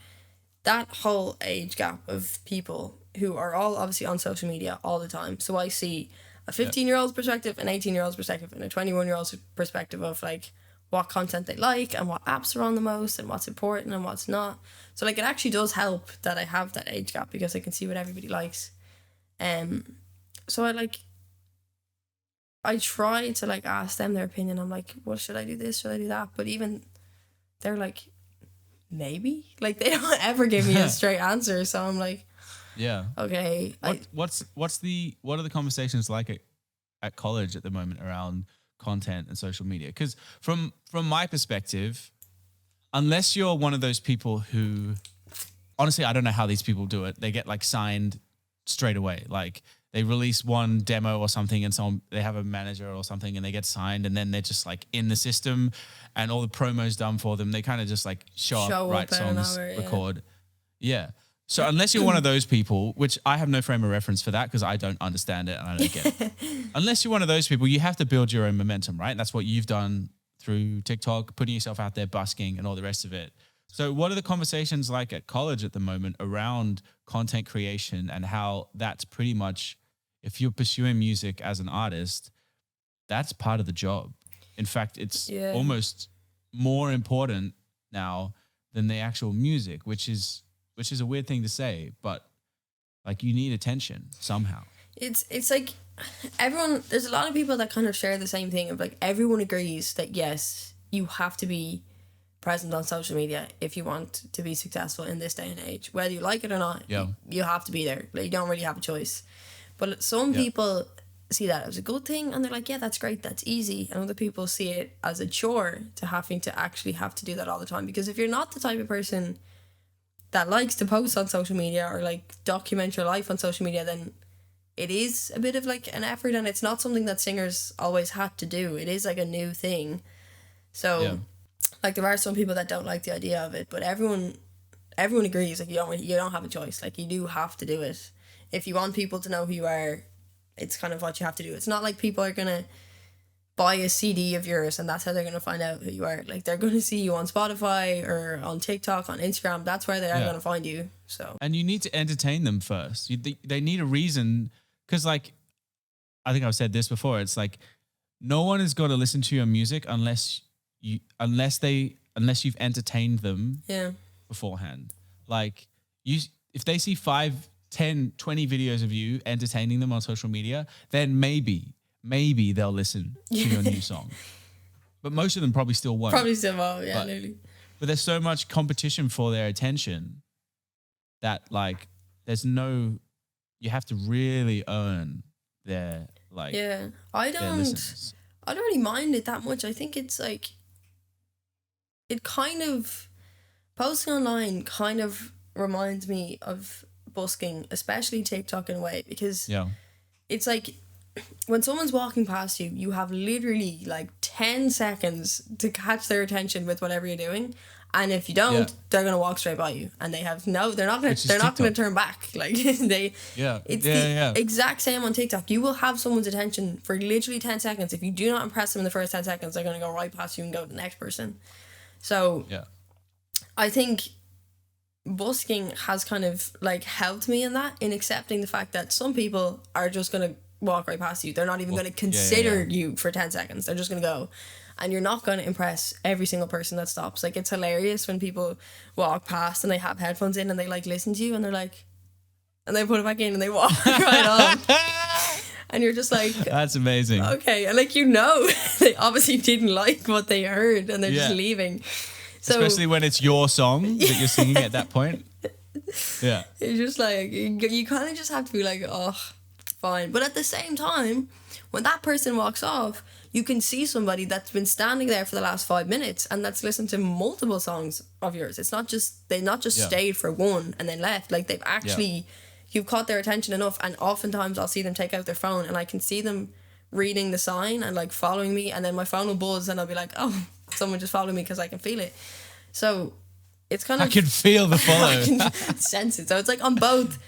that whole age gap of people who are all obviously on social media all the time. So I see a 15-year-old's perspective, an 18-year-old's perspective, and a 21-year-old's perspective of like what content they like and what apps are on the most and what's important and what's not. So like it actually does help that I have that age gap, because I can see what everybody likes. So I try to like ask them their opinion. I'm like, well, should I do this? Should I do that? But even they're like, maybe. Like, they don't ever give me a straight answer. So I'm like, yeah, okay. What are the conversations like at college at the moment around content and social media? Because from my perspective, unless you're one of those people who, honestly, I don't know how these people do it. They get like signed straight away. Like they release one demo or something, and they have a manager or something, and they get signed, and then they're just like in the system, and all the promo's done for them. They kind of just like show up, write songs, record. Yeah. So unless you're one of those people, which I have no frame of reference for that because I don't understand it and I don't get it. Unless you're one of those people, you have to build your own momentum, right? That's what you've done through TikTok, putting yourself out there, busking and all the rest of it. So what are the conversations like at college at the moment around content creation, and how that's pretty much, if you're pursuing music as an artist, that's part of the job. In fact, it's almost more important now than the actual music, which is a weird thing to say, but like you need attention somehow. It's like there's a lot of people that kind of share the same thing of like, everyone agrees that yes, you have to be present on social media if you want to be successful in this day and age. Whether you like it or not, you have to be there. Like, you don't really have a choice. But some people see that as a good thing, and they're like, yeah, that's great, that's easy. And other people see it as a chore to having to actually have to do that all the time. Because if you're not the type of person that likes to post on social media or like document your life on social media, then it is a bit of like an effort, and it's not something that singers always had to do. It is like a new thing. So like there are some people that don't like the idea of it, but everyone agrees, like you don't have a choice. Like, you do have to do it. If you want people to know who you are, it's kind of what you have to do. It's not like people are gonna buy a CD of yours and that's how they're going to find out who you are. Like, they're going to see you on Spotify or on TikTok, on Instagram. That's where they are going to find you. So, and you need to entertain them first. They need a reason, because like, I think I've said this before. It's like, no one is going to listen to your music unless you've entertained them beforehand. Like, if they see 5, 10, 20 videos of you entertaining them on social media, then maybe. maybe they'll listen to your new song. But most of them probably still won't. Probably still won't, yeah, nearly. But there's so much competition for their attention that like you have to really earn their like I their don't listens. really mind it that much. I think it's like it kind of posting online kind of reminds me of busking, especially TikTok in a way, because it's like when someone's walking past you, you have literally like 10 seconds to catch their attention with whatever you're doing. And if you don't, they're gonna walk straight by you, and they're not gonna turn back. Like it's the exact same on TikTok. You will have someone's attention for literally 10 seconds. If you do not impress them in the first 10 seconds, they're gonna go right past you and go to the next person. So I think busking has kind of like helped me in that, in accepting the fact that some people are just gonna walk right past you. They're not even going to consider you for 10 seconds. They're just going to go. And you're not going to impress every single person that stops. Like, it's hilarious when people walk past and they have headphones in and they like listen to you and they're like, and they put it back in and they walk right on. And you're just like, that's amazing. Okay. And like, they obviously didn't like what they heard and they're just leaving. So, especially when it's your song that you're singing at that point. Yeah. It's just like, you kind of just have to be like, oh, fine. But at the same time, when that person walks off, you can see somebody that's been standing there for the last 5 minutes and that's listened to multiple songs of yours. It's not just stayed for one and then left. Like they've actually you've caught their attention enough, and oftentimes I'll see them take out their phone and I can see them reading the sign and like following me, and then my phone will buzz and I'll be like, oh, someone just followed me because I can feel it. So it's kind of, I can feel the follow. I can sense it. So it's like on both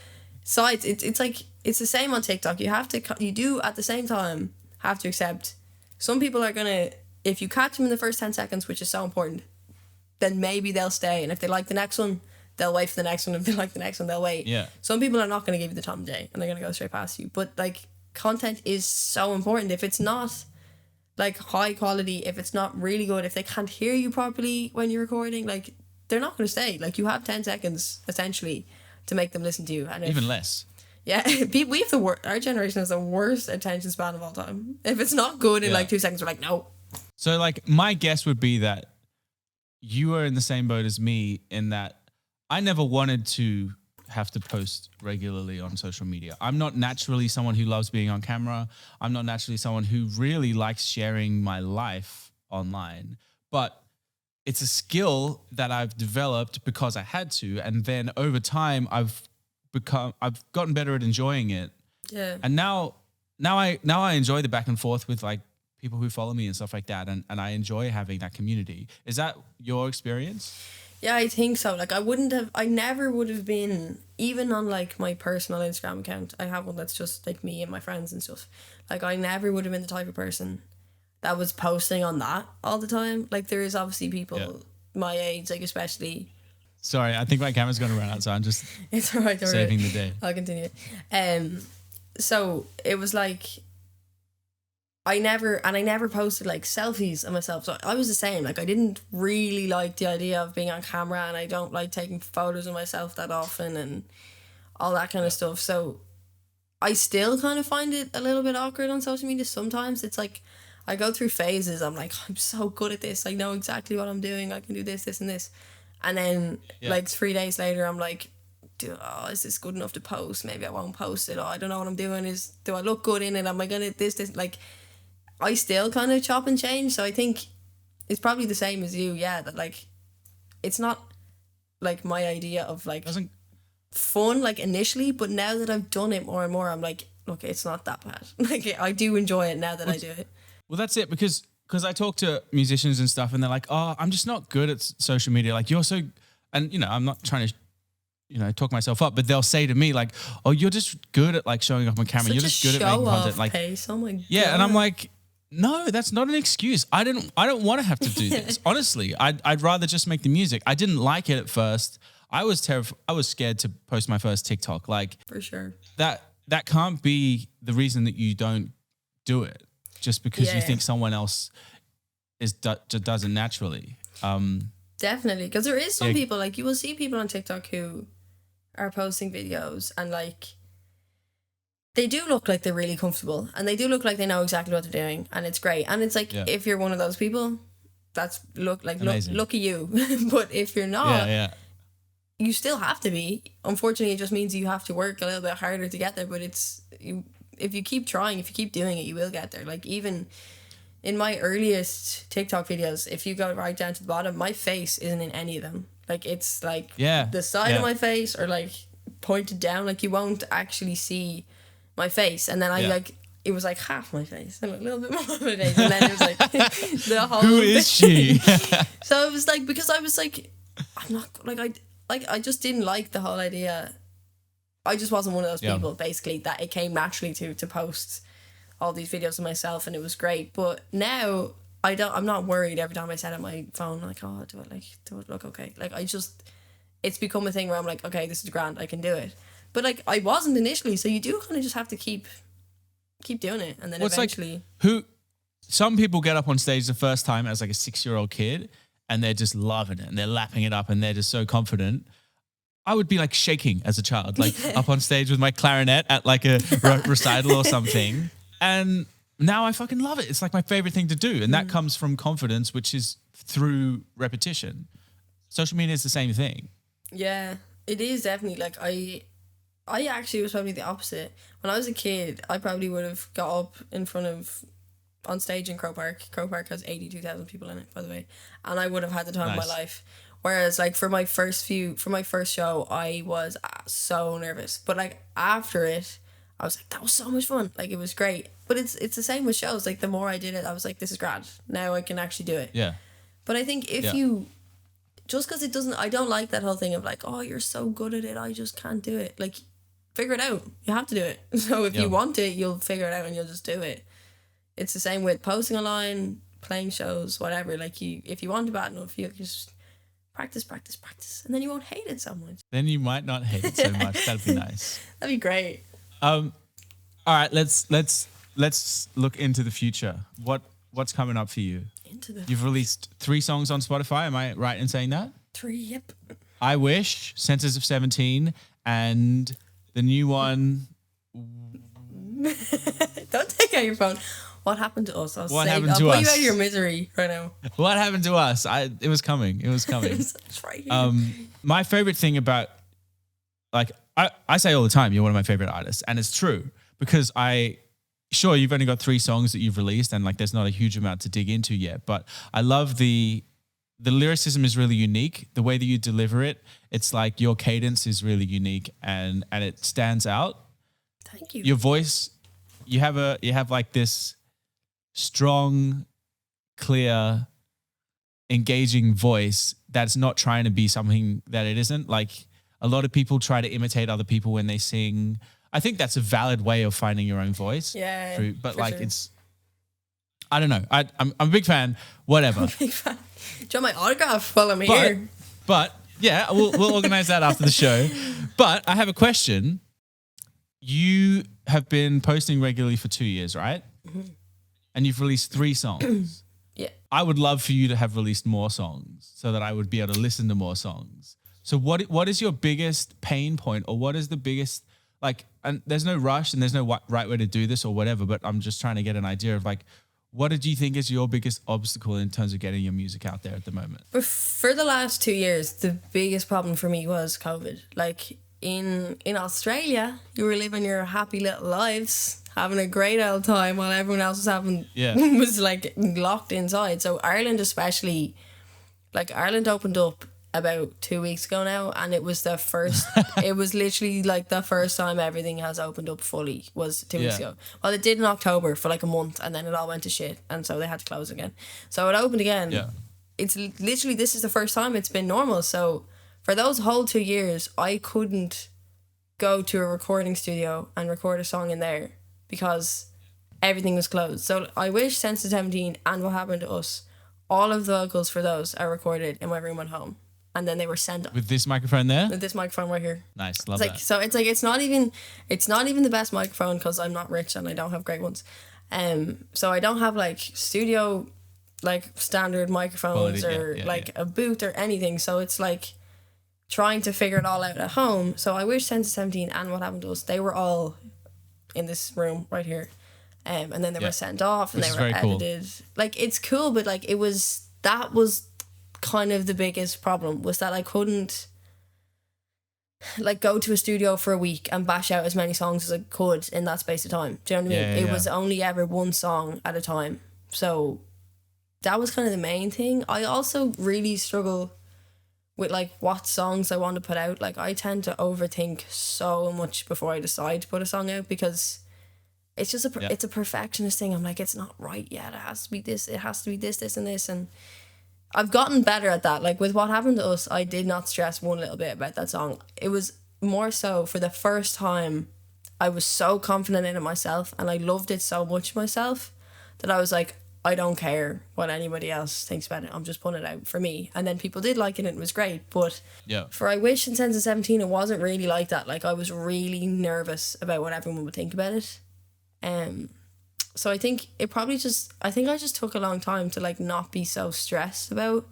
sides. It's like it's the same on TikTok. You do at the same time have to accept some people are gonna, if you catch them in the first 10 seconds, which is so important, then maybe they'll stay, and if they like the next one, they'll wait for the next one. If they like the next one, they'll wait. Some people are not going to give you the time of day and they're going to go straight past you. But like, content is so important. If it's not like high quality, if it's not really good, if they can't hear you properly when you're recording, like they're not going to stay. Like you have 10 seconds essentially to make them listen to you, and even less. Yeah, we have the worst. Our generation has the worst attention span of all time. If it's not good in like 2 seconds, we're like, no. So like my guess would be that you are in the same boat as me in that I never wanted to have to post regularly on social media. I'm not naturally someone who loves being on camera. I'm not naturally someone who really likes sharing my life online. But it's a skill that I've developed because I had to. And then over time, I've gotten better at enjoying it. Yeah. And now I enjoy the back and forth with like people who follow me and stuff like that. And I enjoy having that community. Is that your experience? Yeah, I think so. Like I never would have been, even on like my personal Instagram account, I have one that's just like me and my friends and stuff. Like I never would have been the type of person that was posting on that all the time. Like there is obviously people my age, like especially. Sorry, I think my camera's going to run out, so I'm just it's all right, saving the day. I'll continue. So it was like I never posted like selfies of myself. So I was the same. Like I didn't really like the idea of being on camera, and I don't like taking photos of myself that often and all that kind of stuff. So I still kind of find it a little bit awkward on social media sometimes. It's like I go through phases. I'm like, I'm so good at this. I know exactly what I'm doing. I can do this, this, and this. And then like 3 days later, I'm like, is this good enough to post? Maybe I won't post it. I don't know what I'm doing. Do I look good in it? Am I going to this? Like, I still kind of chop and change. So I think it's probably the same as you. Yeah, that like, it's not like my idea of like fun like initially, but now that I've done it more and more, I'm like, look, it's not that bad. Like I do enjoy it now that I do it. Well, that's it, because I talk to musicians and stuff, and they're like, oh, I'm just not good at social media. Like you're so, and you know, I'm not trying to, talk myself up, but they'll say to me like, oh, you're just good at like showing up on camera. You're just good at making content. Like, pace. Oh my God. Yeah. And I'm like, no, that's not an excuse. I don't want to have to do this. Honestly, I'd rather just make the music. I didn't like it at first. I was terrified. I was scared to post my first TikTok. Like for sure. That can't be the reason that you don't do it, just because you think someone else does it naturally. Definitely, because there is some people, like you will see people on TikTok who are posting videos and like they do look like they're really comfortable, and they do look like they know exactly what they're doing, and it's great. And it's like, if you're one of those people, that's lucky you. But if you're not, you still have to be. Unfortunately, it just means you have to work a little bit harder to get there. But if you keep trying, if you keep doing it, you will get there. Like, even in my earliest TikTok videos, if you go right down to the bottom, my face isn't in any of them. Like, it's like the side of my face, or like pointed down. Like, you won't actually see my face. And then it was like half my face and a little bit more of my face, and then it was like the whole Who is she? So it was like, because I was like, I'm not I just didn't like the whole idea. I just wasn't one of those people, basically, that it came naturally to post all these videos of myself, and it was great. But now I'm not worried every time I set up my phone, like, oh, do it look okay? Like, it's become a thing where I'm like, okay, this is grand, I can do it. But like, I wasn't initially, so you do kind of just have to keep doing it, and then eventually. Like, some people get up on stage the first time as like a 6-year-old kid, and they're just loving it, and they're lapping it up, and they're just so confident. I would be like shaking as a child, like up on stage with my clarinet at like a recital or something. And now I fucking love it. It's like my favorite thing to do. And that comes from confidence, which is through repetition. Social media is the same thing. Yeah, it is definitely. Like, I actually was probably the opposite. When I was a kid, I probably would have got up on stage in Croke Park. Croke Park has 82,000 people in it, by the way. And I would have had the time of my life. Whereas, like, for my first show, I was so nervous. But like, after it, I was like, that was so much fun. Like, it was great. But it's the same with shows. Like, the more I did it, I was like, this is grand. Now I can actually do it. Yeah. But I think if you, just because it doesn't, I don't like that whole thing of like, oh, you're so good at it, I just can't do it. Like, figure it out. You have to do it. So if you want it, you'll figure it out and you'll just do it. It's the same with posting online, playing shows, whatever. Like, if you want to bad enough, you just practice, and then you won't hate it so much. Then you might not hate it so much. That'd be nice. That'd be great. All right, let's look into the future. What's coming up for you? You've released 3 songs on Spotify. Am I right in saying that? 3, yep. I Wish, Senses of 17, and the new one. Don't take out your phone. What happened to us? I'll put you out of your misery right now. What happened to us? It was coming. It's right here. My favorite thing about, like, I say all the time, you're one of my favorite artists, and it's true, because sure, you've only got 3 songs that you've released, and like, there's not a huge amount to dig into yet, but I love the lyricism is really unique. The way that you deliver it, it's like your cadence is really unique, and it stands out. Thank you. Your voice, you have like this strong, clear, engaging voice that's not trying to be something that it isn't. Like, a lot of people try to imitate other people when they sing. I think that's a valid way of finding your own voice. Yeah. But like, sure. It's, I don't know. I'm a big fan. Whatever. I'm a big fan. Do you want my autograph while I'm here? But yeah, we'll organize that after the show. But I have a question. You have been posting regularly for 2 years, right? Mm-hmm. And you've released 3 songs. Yeah. I would love for you to have released more songs so that I would be able to listen to more songs. So what is your biggest pain point, or what is the biggest, like, and there's no rush and there's no right way to do this or whatever, but I'm just trying to get an idea of, like, what did you think is your biggest obstacle in terms of getting your music out there at the moment? For the last 2 years, the biggest problem for me was COVID. Like, in Australia, you were living your happy little lives, having a great old time while everyone else was like locked inside. So Ireland especially, like, Ireland opened up about 2 weeks ago now, and it was it was literally like the first time everything has opened up fully was 2 weeks ago. Well, it did in October for like a month, and then it all went to shit, and so they had to close again. So it opened again. Yeah. It's literally, this is the first time it's been normal. So for those whole 2 years, I couldn't go to a recording studio and record a song in there because everything was closed. So I Wish, Sense of 17, and What Happened to Us, all of the vocals for those are recorded in my room at home. And then they were sent up. With this microphone there? With this microphone right here. Nice, love that. that. So it's not even the best microphone because I'm not rich and I don't have great ones. So I don't have like studio, like standard microphones a booth or anything. So it's like trying to figure it all out at home. So I Wish, Sense of 17, and What Happened to Us, they were all in this room right here. And then they were sent off and Which they were is very edited. Like, it's cool, but like that was kind of the biggest problem, was that I couldn't like go to a studio for a week and bash out as many songs as I could in that space of time. Do you know what I mean? It was only ever one song at a time. So that was kind of the main thing. I also really struggle with like what songs I want to put out. Like, I tend to overthink so much before I decide to put a song out, because it's just it's a perfectionist thing. I'm like, it's not right yet. It has to be this. It has to be this, and this. And I've gotten better at that. Like, with What Happened to Us, I did not stress one little bit about that song. It was more so, for the first time, I was so confident in it myself, and I loved it so much myself, that I was like, I don't care what anybody else thinks about it. I'm just putting it out for me. And then people did like it, and it was great. But for I Wish and Sense of 17, it wasn't really like that. Like, I was really nervous about what everyone would think about it. So I think it probably I just took a long time to like not be so stressed about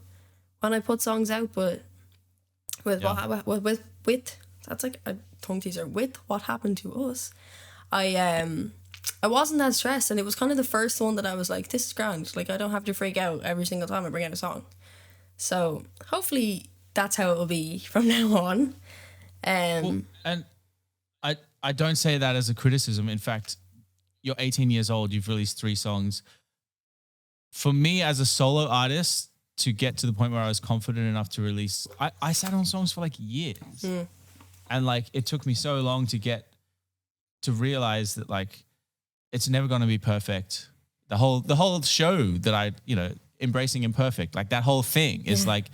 when I put songs out. But with that's like a tongue teaser, with What Happened to Us, I wasn't that stressed, and it was kind of the first one that I was like, this is grand. Like, I don't have to freak out every single time I bring out a song. So hopefully that's how it will be from now on. And I don't say that as a criticism. In fact, you're 18 years old, you've released 3 songs. For me as a solo artist, to get to the point where I was confident enough to release, I sat on songs for like years. And like, it took me so long to realize that like, it's never going to be perfect. The whole show that Embracing Imperfect, like that whole thing is like,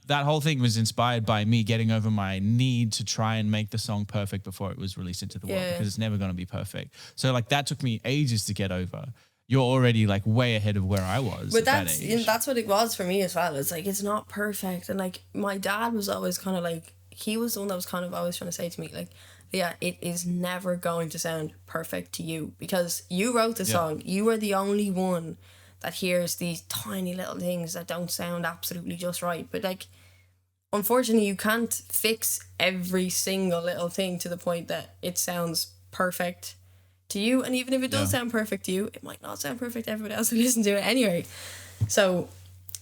that whole thing was inspired by me getting over my need to try and make the song perfect before it was released into the world, because it's never going to be perfect. So like, that took me ages to get over. You're already like way ahead of where I was. But that's what it was for me as well. It's like, it's not perfect. And like, my dad was always kind of like, he was the one that was kind of always trying to say to me, like, yeah, it is never going to sound perfect to you, because you wrote the song. You are the only one that hears these tiny little things that don't sound absolutely just right. But like, unfortunately, you can't fix every single little thing to the point that it sounds perfect to you. And even if it does sound perfect to you, it might not sound perfect to everybody else who listens to it anyway. So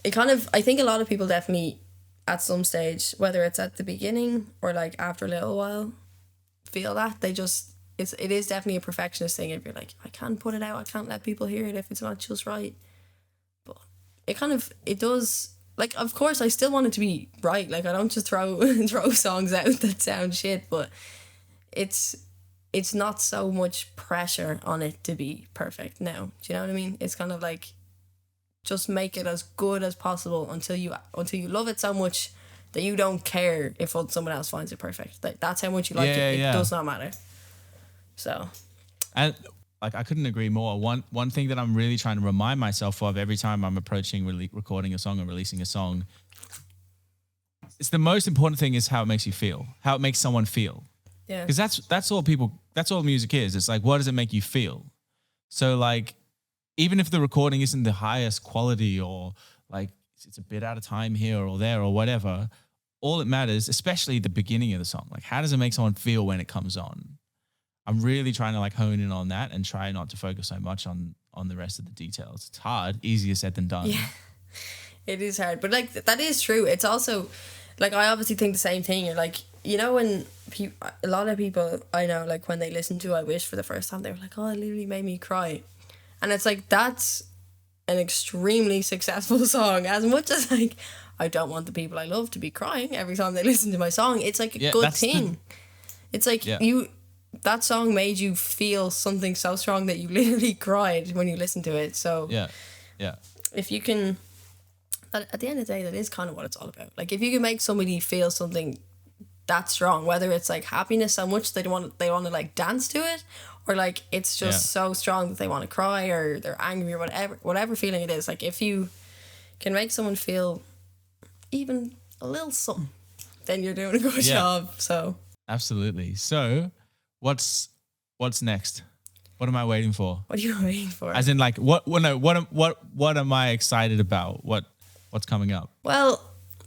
it kind of, I think a lot of people definitely at some stage, whether it's at the beginning or like after a little while, feel that it is definitely a perfectionist thing. If you're like, I can't put it out, I can't let people hear it if it's not just right. But it does, like, of course I still want it to be right. Like, I don't just throw songs out that sound shit, but it's not so much pressure on it to be perfect now. Do you know what I mean? It's kind of like, just make it as good as possible until you love it so much that you don't care if someone else finds it perfect. Like, that's how much you like it. It does not matter. So, and like, I couldn't agree more. One thing that I'm really trying to remind myself of every time I'm approaching recording a song or releasing a song, it's the most important thing is how it makes you feel, how it makes someone feel. Yeah. Because that's all music is. It's like, what does it make you feel? So like, even if the recording isn't the highest quality, or like it's a bit out of time here or there or whatever, all it matters, especially the beginning of the song, like, how does it make someone feel when it comes on? I'm really trying to like hone in on that and try not to focus so much on the rest of the details. It's hard, easier said than done. Yeah, it is hard. But like, that is true. It's also like, I obviously think the same thing. You're like, you know, when a lot of people I know, like, when they listen to I Wish for the first time, they were like, oh, it literally made me cry. And it's like, that's an extremely successful song. As much as like, I don't want the people I love to be crying every time they listen to my song, it's like a good thing. It's like, that song made you feel something so strong that you literally cried when you listened to it. So if you can, at the end of the day, that is kind of what it's all about. Like, if you can make somebody feel something that strong, whether it's like happiness so much they want to like dance to it, or like it's just so strong that they want to cry, or they're angry, or whatever feeling it is. Like, if you can make someone feel even a little something, then you're doing a good job. So absolutely. So what's next? What am I waiting for? What are you waiting for? As in, like, what am I excited about? What's coming up? Well,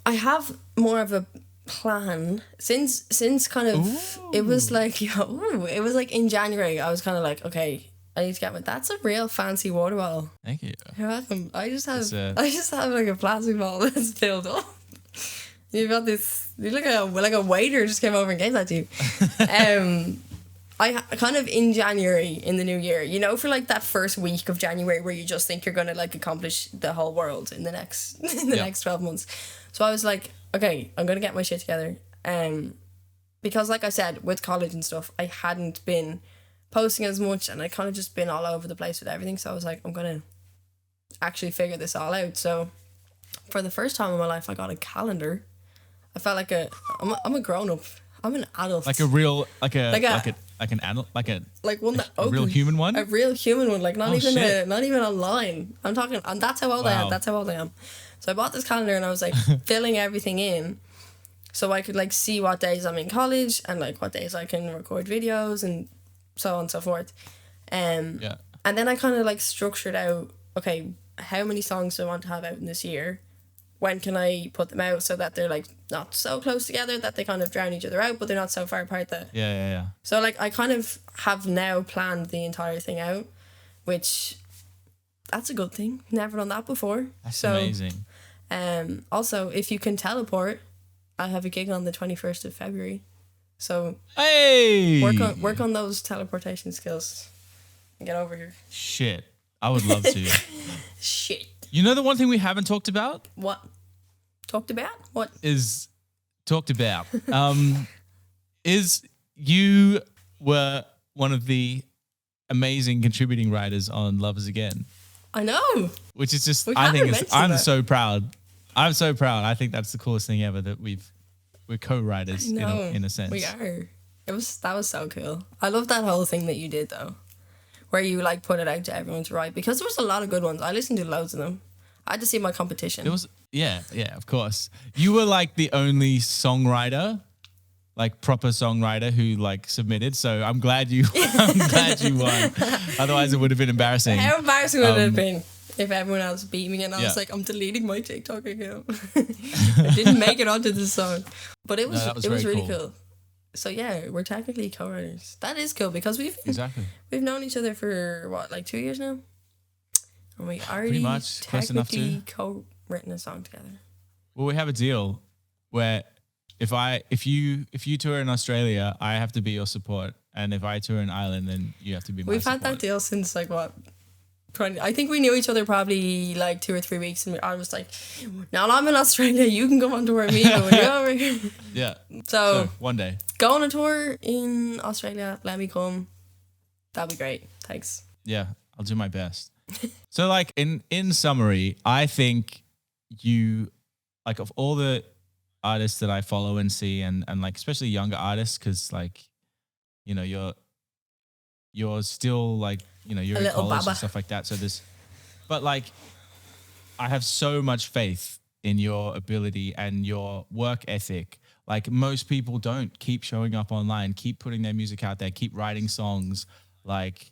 I have more of a plan since kind of it was like it was like in January I was kind of like, okay, I need to get my, that's a real fancy water bottle. Thank you. You're welcome. I just have like a plastic bottle that's filled up. You've got this, you look like a waiter just came over and gave that to you. I kind of in January, in the new year, you know, for like that first week of January where you just think you're going to like accomplish the whole world in the next next 12 months. So I was like, okay, I'm going to get my shit together. Because like I said, with college and stuff, I hadn't been posting as much and I kind of just been all over the place with everything. So I was like, I'm going to actually figure this all out. So for the first time in my life, I got a calendar. I felt like I'm a grown up. I'm an adult. Like a real, like an adult, like one that a real human one. A real human one, like not even online. I'm talking, and that's how old I am. That's how old I am. So I bought this calendar and I was like filling everything in, so I could like see what days I'm in college and like what days I can record videos and so on and so forth. And then I kind of like structured out, okay, how many songs do I want to have out in this year? When can I put them out so that they're like not so close together that they kind of drown each other out, but they're not so far apart that So like I kind of have now planned the entire thing out, which that's a good thing. Never done that before. That's amazing. Also, if you can teleport, I have a gig on the 21st of February. So hey, work on those teleportation skills and get over here. Shit, I would love to. Shit. You know the one thing we haven't talked about? What? Talked about? What? Is you were one of the amazing contributing writers on Love Is Again. I know. Which is just, I'm so proud. I'm so proud. I think that's the coolest thing ever that we're co-writers in a sense. We are. That was so cool. I love that whole thing that you did though, where you like put it out to everyone to write, because there was a lot of good ones. I listened to loads of them. I had to see my competition. It was of course. You were like the only songwriter, like proper songwriter who like submitted. So I'm glad you won. Otherwise it would have been embarrassing. How embarrassing would it have been if everyone else beat me and I was like, I'm deleting my TikTok account. I didn't make it onto the song. But it was really cool. So yeah, we're technically co-writers. That is cool because we've known each other for what, like 2 years now? And we already technically co-written a song together. Well, we have a deal where if you tour in Australia, I have to be your support, and if I tour in Ireland, then you have to be my support. We've had that deal since like what, 20? I think we knew each other probably like 2 or 3 weeks, and I was like, "Now I'm in Australia. You can come on tour with me, but when you're over here." Yeah. So one day, go on a tour in Australia. Let me come. That'd be great. Thanks. Yeah, I'll do my best. So like in summary, I think you, like, of all the artists that I follow and see, and like especially younger artists, because like, you know, you're still like, you know, you're in college and stuff like that. So but like, I have so much faith in your ability and your work ethic. Like most people don't keep showing up online, keep putting their music out there, keep writing songs, like,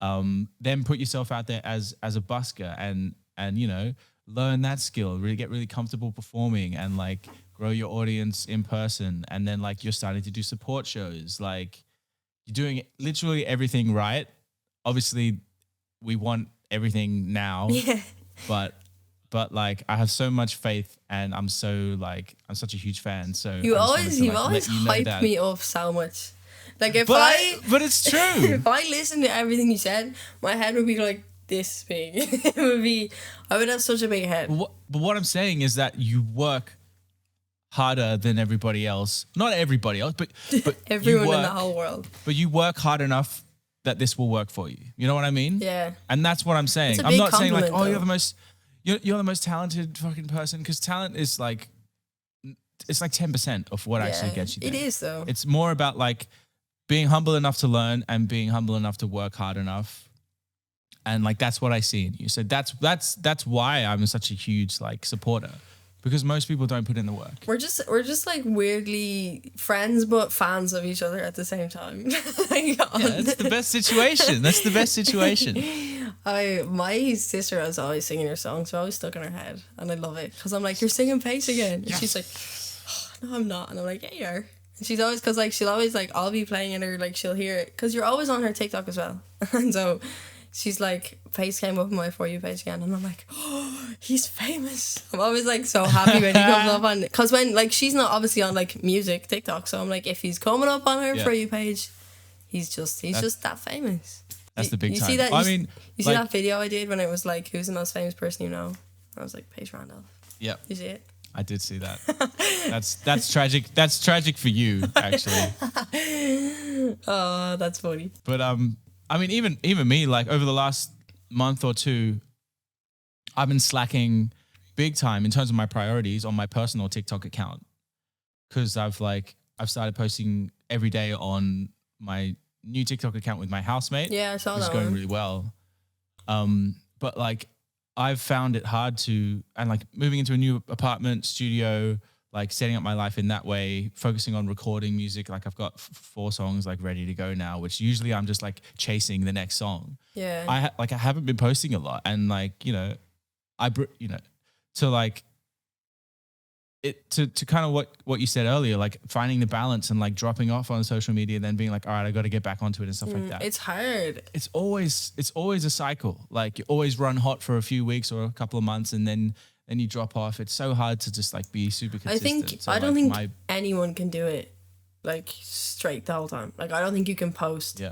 then put yourself out there as a busker and, you know, learn that skill, really get really comfortable performing and like grow your audience in person. And then like, you're starting to do support shows, like you're doing literally everything right. Obviously we want everything now, but like I have so much faith and I'm such a huge fan. So you've always hyped me up so much. Like but it's true. If I listened to everything you said, my head would be like this big. I would have such a big head. But what I'm saying is that you work harder than everybody else. Not everybody else, but everyone in the whole world. But you work hard enough that this will work for you. You know what I mean? Yeah. And that's what I'm saying. I'm not saying like, oh, you're the most talented fucking person, because talent is like, it's like 10% of what actually gets you there. It is though. It's more about like being humble enough to learn and being humble enough to work hard enough. And like, that's what I see in you. So that's why I'm such a huge like supporter, because most people don't put in the work. We're just like weirdly friends, but fans of each other at the same time. That's the best situation. That's the best situation. My sister was always singing her songs, so I always stuck in her head, and I love it because I'm like, you're singing Pace again. And she's like, oh, no, I'm not. And I'm like, yeah, you are. And she's always, because like she'll always like, I'll be playing it, or like she'll hear it, because you're always on her TikTok as well. And so she's like, face came up on my For You page again, and I'm like, oh, he's famous. I'm always like so happy when he comes up on, because when like she's not obviously on like music TikTok, so I'm like, if he's coming up on her For You page, he's just that famous. That's the big you time. See that? I you, mean, you see that video I did when it was like, who's the most famous person you know? I was like, Paige Randolph. Yeah. You see it? I did see that. That's tragic. That's tragic for you, actually. Oh, that's funny. But I mean, even me, like over the last month or two, I've been slacking big time in terms of my priorities on my personal TikTok account, because I've started posting every day on my new TikTok account with my housemate. Yeah, I saw that. It's going really well. But like, I've found it hard to, and like moving into a new apartment, studio, like setting up my life in that way, focusing on recording music. Like I've got 4 songs like ready to go now, which usually I'm just like chasing the next song. Yeah. I haven't been posting a lot, and like, you know, to like it, to kind of what you said earlier, like finding the balance and like dropping off on social media and then being like, all right, I got to get back onto it and stuff like that. It's hard. It's always a cycle. Like you always run hot for a few weeks or a couple of months, and then you drop off. It's so hard to just like be super consistent. I don't think anyone can do it like straight the whole time. Like I don't think you can post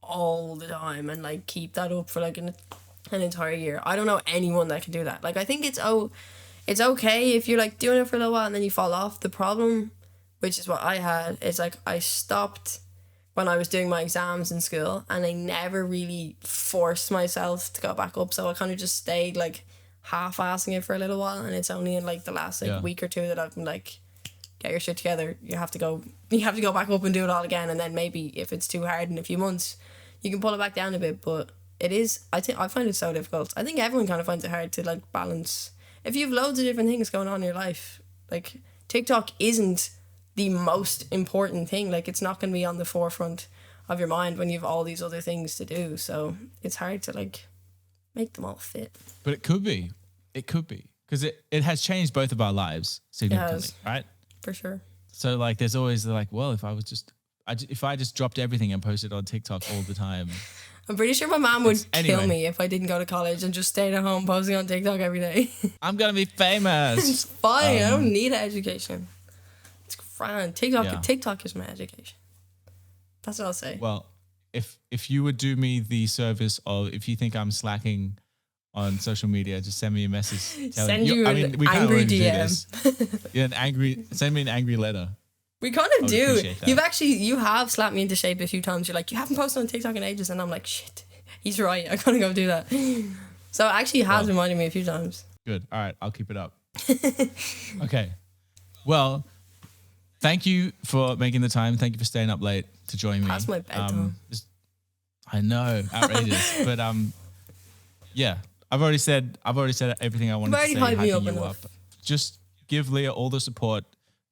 all the time and like keep that up for like an entire year. I don't know anyone that can do that. Like I think it's okay if you're like doing it for a little while and then you fall off. The problem, which is what I had, is like I stopped when I was doing my exams in school, and I never really forced myself to go back up. So I kind of just stayed like half-assing it for a little while, and it's only in like the last like week or two that I've been like, get your shit together. You have to go back up and do it all again, and then maybe if it's too hard in a few months, you can pull it back down a bit. But it is, I find it so difficult. I think everyone kind of finds it hard to like balance. If you have loads of different things going on in your life, like TikTok isn't the most important thing. Like it's not going to be on the forefront of your mind when you have all these other things to do. So it's hard to like make them all fit. But it could be, because it has changed both of our lives significantly, right? For sure. So like, there's always like, well, if I just dropped everything and posted on TikTok all the time. I'm pretty sure my mom would kill me if I didn't go to college and just stayed at home posting on TikTok every day. I'm going to be famous. It's fine. I don't need an education. It's grand. TikTok is my education. That's what I'll say. Well, if you would do me the service of, if you think I'm slacking on social media, just send me a message. Send you an angry DM. Send me an angry letter. We kind of do. You have slapped me into shape a few times. You're like, you haven't posted on TikTok in ages, and I'm like, shit, he's right. I gotta go do that. So it actually has reminded me a few times. Good. All right, I'll keep it up. Okay. Well, thank you for making the time. Thank you for staying up late to join me. That's my bedtime. I know, outrageous, but yeah, I've already said everything I wanted to say. Hyping you up. Just give Leah all the support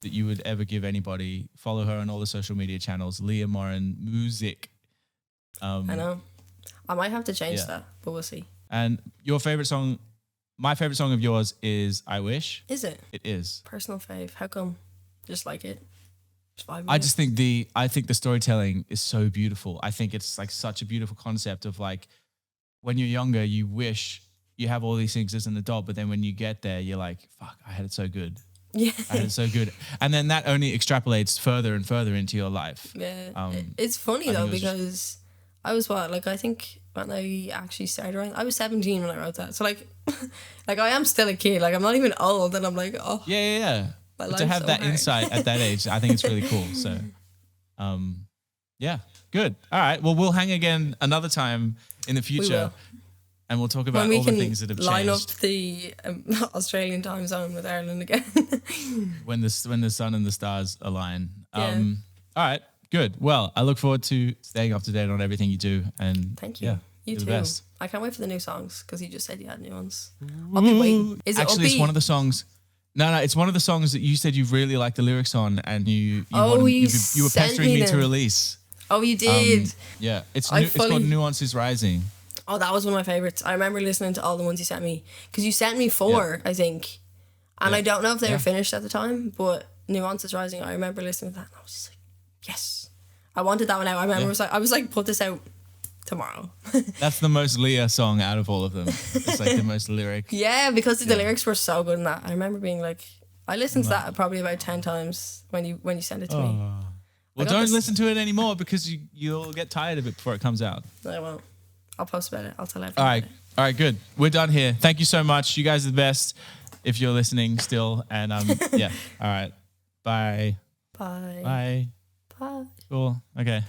that you would ever give anybody. Follow her on all the social media channels. Leah Moran Music. I know. I might have to change that, but we'll see. And your favorite song, my favorite song of yours is I Wish. Is it? It is. Personal fave. How come? Just like it. I think the storytelling is so beautiful. I think it's like such a beautiful concept of like, when you're younger, you wish you have all these things as an adult, but then when you get there, you're like, fuck, I had it so good. Yeah. I had it so good. And then that only extrapolates further and further into your life. Yeah. It's funny though, because I was I think when I actually started writing, I was 17 when I wrote that. So like I am still a kid. Like I'm not even old, and I'm like, oh. Yeah. But to have that insight at that age, I think it's really cool. So, yeah, good. All right. Well, we'll hang again another time in the future, and we'll talk about all the things that have changed. Line up the Australian time zone with Ireland again. when the sun and the stars align. All right. Good. Well, I look forward to staying up to date on everything you do. And thank you. Yeah, you too. The best. I can't wait for the new songs, because you just said you had new ones. I'll be waiting. Is it actually? upbeat? It's one of the songs. No, it's one of the songs that you said you really like the lyrics on, and you were pestering me to release. Oh, you did. Yeah, it's called Nuances Rising. Oh, that was one of my favorites. I remember listening to all the ones you sent me, because you sent me 4, I think, and I don't know if they were finished at the time, but Nuance is Rising, I remember listening to that and I was just like, yes, I wanted that one out. I remember I was like, put this out tomorrow. That's the most Leah song out of all of them. It's like the most lyric. Yeah, because the lyrics were so good in that. I remember being like, I listened to that probably about 10 times when you sent it to me. Well, don't listen to it anymore because you'll get tired of it before it comes out. I won't. I'll post about it. I'll tell everyone. All right, good. We're done here. Thank you so much. You guys are the best if you're listening still. And yeah. All right. Bye. Bye. Bye. Bye. Cool. Okay.